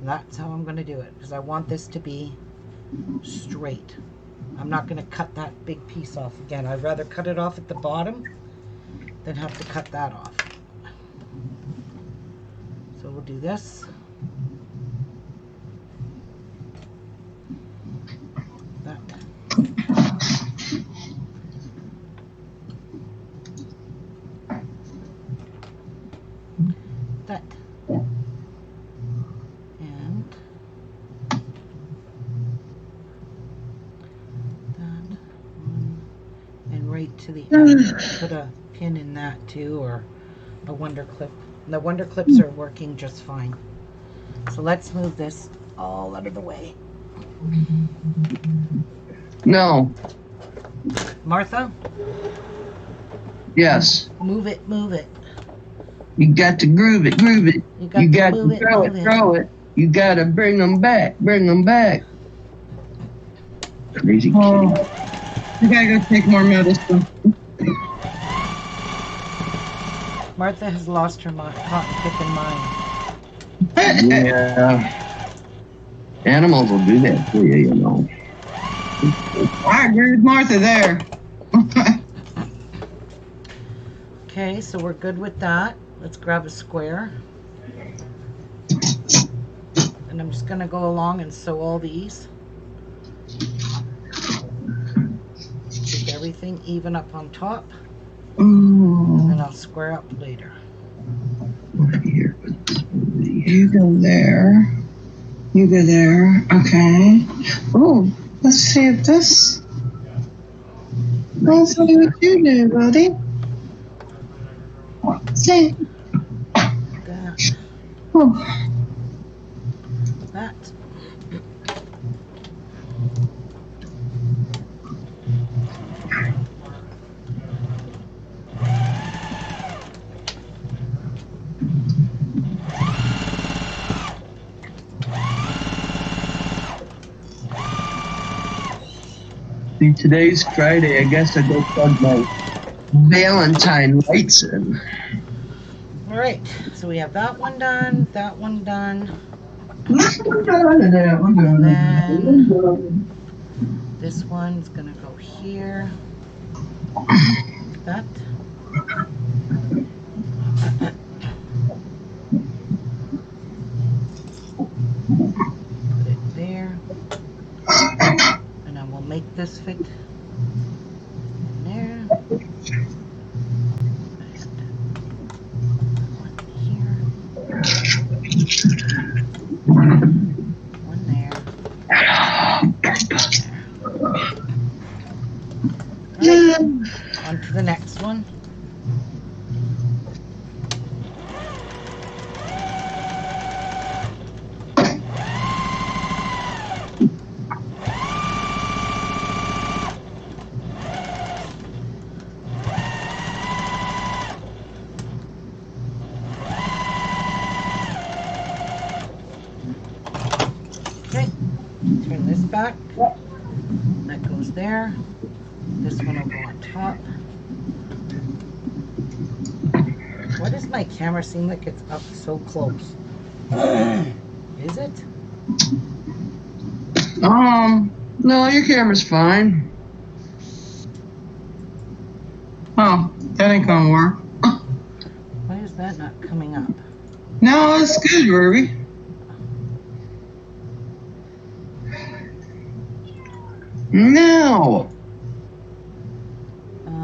That's how I'm going to do it, because I want this to be straight. I'm not going to cut that big piece off again. I'd rather cut it off at the bottom than have to cut that off. So we'll do this. That. That. And that one. And right to the end. Put a pin in that too, or a wonder clip. The wonder clips are working just fine. So let's move this all out of the way. No. Martha? Yes. Move it, move it. You got to groove it, groove it. You got to move it, throw move it, it. throw it. You got to bring them back, bring them back. Crazy kid. Oh, I gotta go take more medicine. Martha has lost her picking mind. Yeah. Animals will do that for you, you know. I agree with Martha there. Okay, so we're good with that. Let's grab a square. And I'm just going to go along and sew all these. Keep everything even up on top. And then I'll square up later. Here. You go there. You go there. Okay. Oh, let's see if this. Let's see what you do, buddy. See. That. Oh. That. See, today's Friday. I guess I go plug my Valentine lights in. All right. So we have that one done. That one done. Then this one's gonna go here. That. Put it there. And then we'll make this fit in there. One here. One there. There. Right. On to the next one. Okay. Turn this back. That goes there. This one will go on top. Why does my camera seem like it's up so close? Is it? No, your camera's fine. Oh, that ain't gonna work. Why is that not coming up? No, it's good, Ruby. No.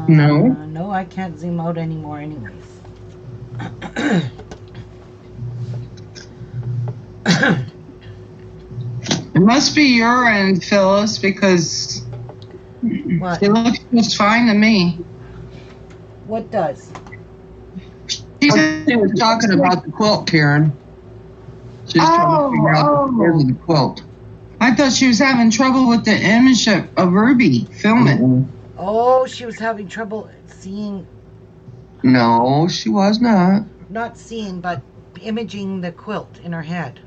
No. No, I can't zoom out anymore anyways. It must be your end, Phyllis, because What? it looks just fine to me. What does? She said She was talking about the quilt, Karen. She's trying to figure out the curves of the quilt. I thought she was having trouble with the image of Ruby filming. Oh, she was having trouble seeing, No, she was not. not seeing, but imaging the quilt in her head.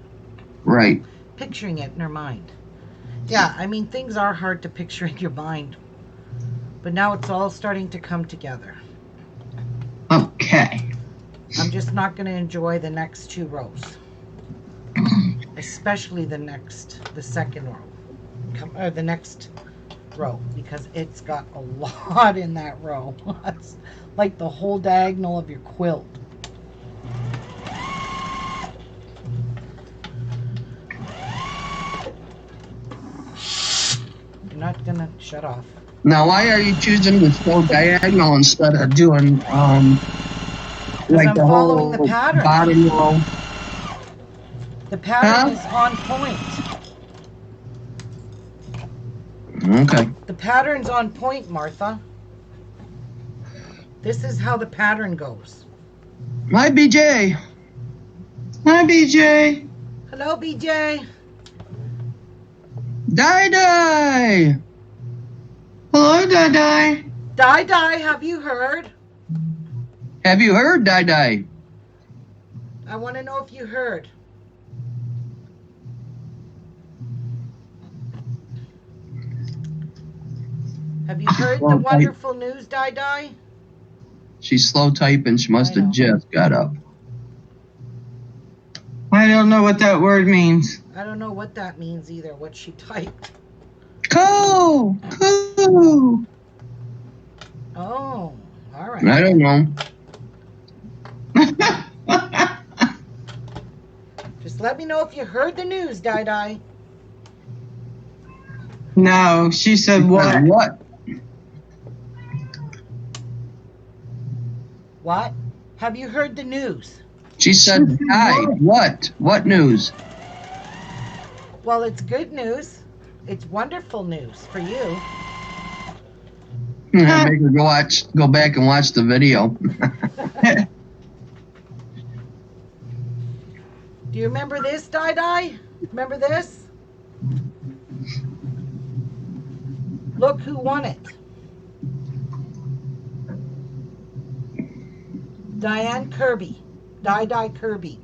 Right. Picturing it in her mind. Yeah, I mean, things are hard to picture in your mind. But now it's all starting to come together. Okay. I'm just not going to enjoy the next two rows. Especially the second row. The next row. Because it's got a lot in that row. It's like the whole diagonal of your quilt. You're not going to shut off. Now, why are you choosing to go diagonal instead of doing like I'm the following whole the pattern. bottom row? The pattern is on point. Okay. The pattern's on point, Martha. This is how the pattern goes. Hi, BJ. Hi, BJ. Hello, BJ. Die. Hello, Dai. Di, have you heard? Have you heard, Die? I want to know if you heard. Have you heard the wonderful news, Di? She's slow typing. She must I know. have just got up. I don't know what that word means. I don't know what that means either, what she typed. Coo! Oh, all right. I don't know. Just let me know if you heard the news, Di. No, she said what? What? What? Have you heard the news? She said, hi. What? What news? Well, it's good news. It's wonderful news for you. Make her go back and watch the video. Do you remember this, Dye? Remember this? Look who won it. Diane Kirby. Dye Kirby.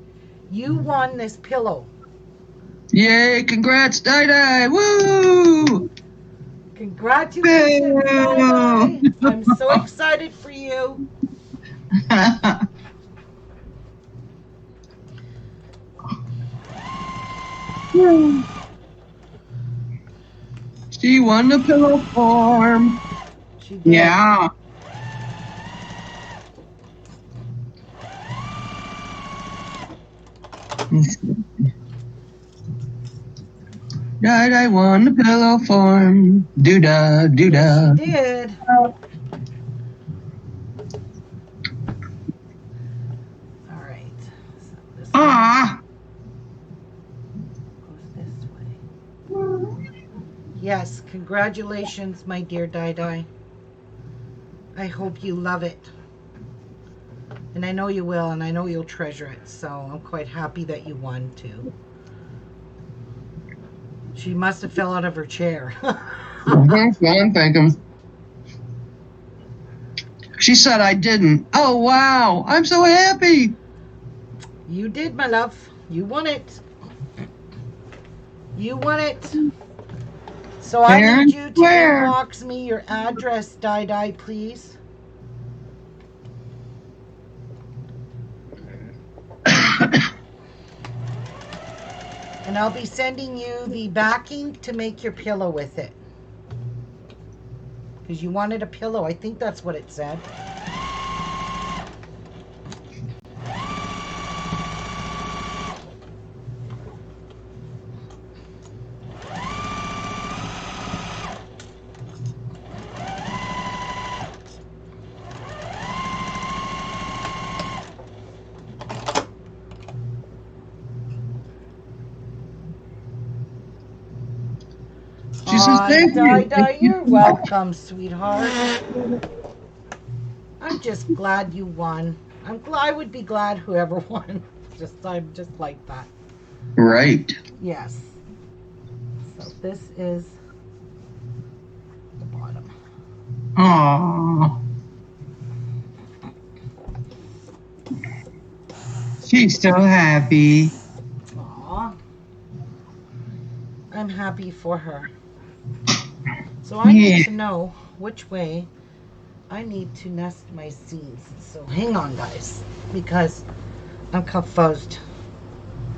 You won this pillow. Yay, congrats, Dye. Woo! Congratulations, Dye. I'm so excited for you. She won the pillow form. She did. Yeah. Dye won the pillow form. Doo-dah, doo-dah. Yes, she did. All right. So this Ah. goes this way. Yes, congratulations, my dear Dye. I hope you love it. And I know you will, and I know you'll treasure it. So I'm quite happy that you won, too. She must have fell out of her chair. I'm thinking. She said I didn't. Oh, wow. I'm so happy. You did, my love. You won it. You won it. So I Fair need and you to square. inbox me your address, Dye, please. And I'll be sending you the backing to make your pillow with it. Because you wanted a pillow. I think that's what it said. She says, thank you. Dye, you're welcome, sweetheart. I'm just glad you won. I would be glad whoever won. I'm just like that. Right. Yes. So this is the bottom. Aw. She's so happy. Aw. I'm happy for her. So I Yeah. need to know which way I need to nest my seams. So hang on, guys, because I'm confused.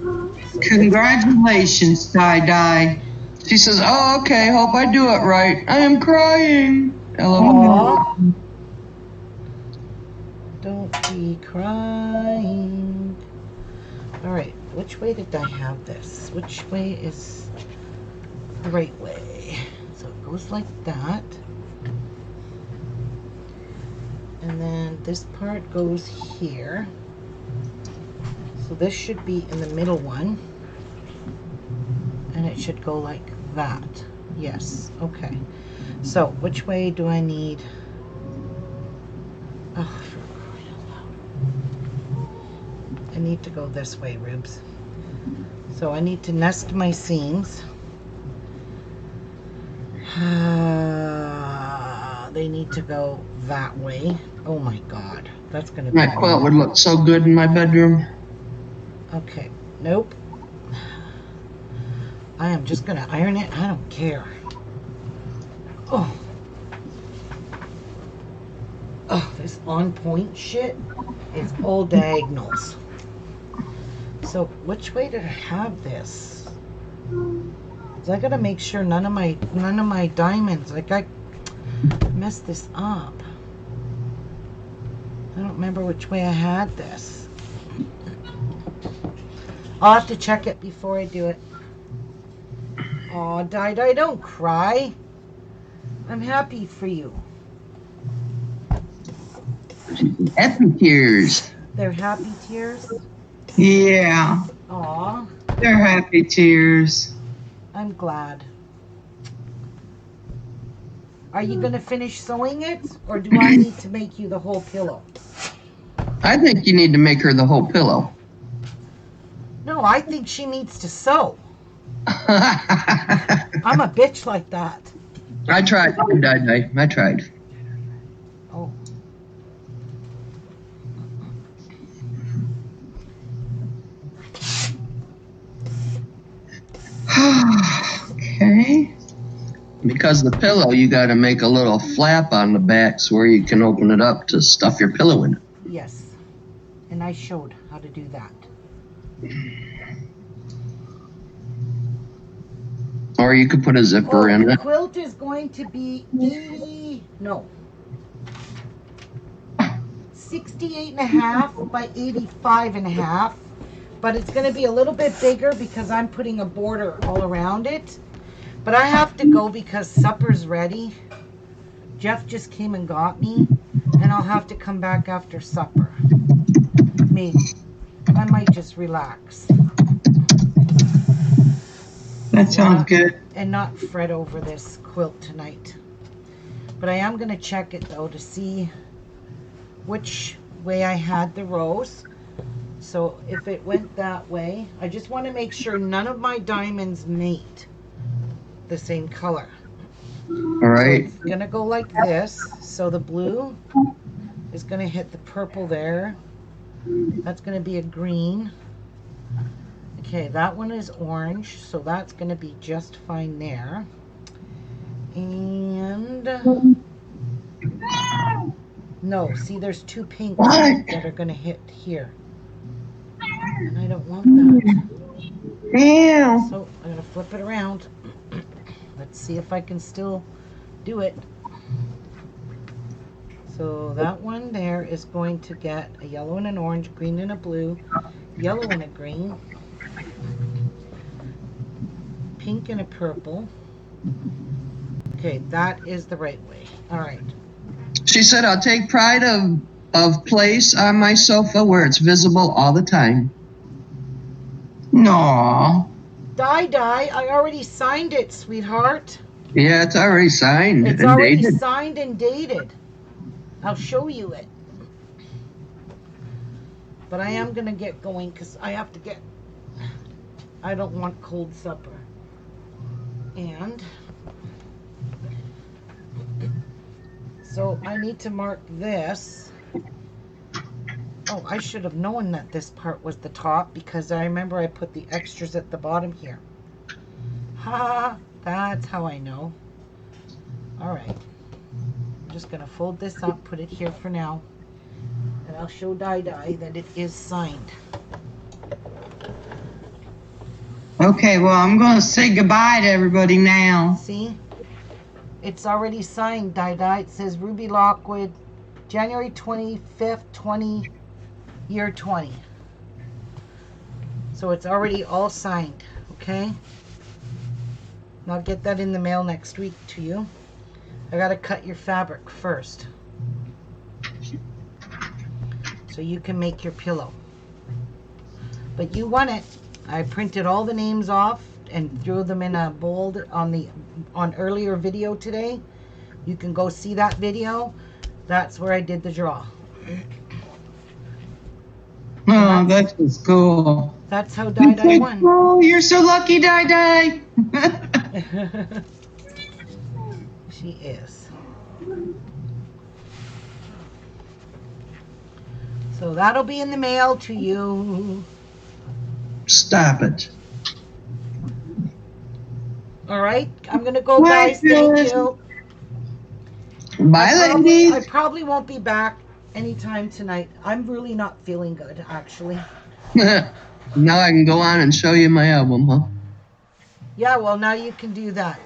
So Congratulations, Dye. She says, oh, okay. Hope I do it right. I am crying. Aw. Don't be crying. All right, which way did I have this? Which way is the right way? So it goes like that. And then this part goes here. So this should be in the middle one. And it should go like that. Yes, okay. So which way do I need? Oh, for crying out loud. I need to go this way, ribs. So I need to nest my seams. They need to go that way. Oh my God, that's gonna be. That quilt would look so good in my bedroom. Okay, nope. I am just gonna iron it. I don't care. Oh. Oh, this on point shit is all diagonals. So which way did I have this? So I gotta make sure none of my diamonds, like I messed this up. I don't remember which way I had this. I'll have to check it before I do it. Aw, Dye, don't cry. I'm happy for you. Happy tears. They're happy tears? Yeah, Aw, they're happy tears. I'm glad. Are you gonna finish sewing it, or do I need to make you the whole pillow? I think you need to make her the whole pillow. No, I think she needs to sew. I I'm a bitch like that. tried. I tried. Oh. Okay. Because the pillow, you got to make a little flap on the back so where you can open it up to stuff your pillow in it. Yes. And I showed how to do that. Or you could put a zipper Oh, in the it. quilt is going to be 68 and a half by 85 and a half. But it's going to be a little bit bigger because I'm putting a border all around it. But I have to go because supper's ready. Jeff just came and got me. And I'll have to come back after supper. Maybe. I might just relax. That sounds good. And not fret over this quilt tonight. But I am going to check it though to see which way I had the rows. So if it went that way, I just want to make sure none of my diamonds mate the same color. All right. So it's going to go like this. So the blue is going to hit the purple there. That's going to be a green. Okay, that one is orange, so that's going to be just fine there. And no, see, there's two pinks that are going to hit here. And I don't want that. Damn. So I'm going to flip it around. Let's see if I can still do it. So that one there is going to get a yellow and an orange, green and a blue, yellow and a green, pink and a purple. Okay, that is the right way. All right. She said, I'll take pride of place on my sofa where it's visible all the time. No. Die, I already signed it, sweetheart. Yeah, it's already signed It's and already dated. signed and dated. I'll show you it. But I am going to get going because I have to get... I don't want cold supper. And... so I need to mark this. Oh, I should have known that this part was the top because I remember I put the extras at the bottom here. Ha! That's how I know. Alright. I'm just going to fold this up, put it here for now. And I'll show Dai that it is signed. Okay, well, I'm going to say goodbye to everybody now. See? It's already signed, Dai. It says Ruby Lockwood, January 25th, year 20. So it's already all signed, okay? And I'll get that in the mail next week to you. I gotta cut your fabric first, so you can make your pillow. But you won it. I printed all the names off and threw them in a bold on earlier video today. You can go see that video. That's where I did the draw. Oh, that's just cool. That's how Dai won. Oh, you're so lucky, Dai. She is. So that'll be in the mail to you. Stop it. All right, I'm gonna go, guys. Thank you. Bye, ladies. I probably won't be back anytime tonight. I'm really not feeling good, actually. Now I can go on and show you my album, huh? Yeah, well, now you can do that.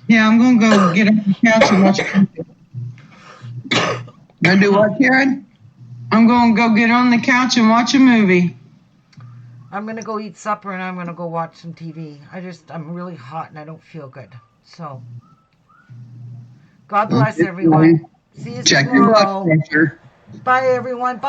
Yeah, I'm going to go get on the couch and watch a movie. Gonna do what, Karen? I'm going to go get on the couch and watch a movie. I'm gonna go eat supper and I'm gonna go watch some TV. I'm really hot and I don't feel good. So, God bless everyone. See you Check your blood tomorrow. pressure. Bye, everyone. Bye.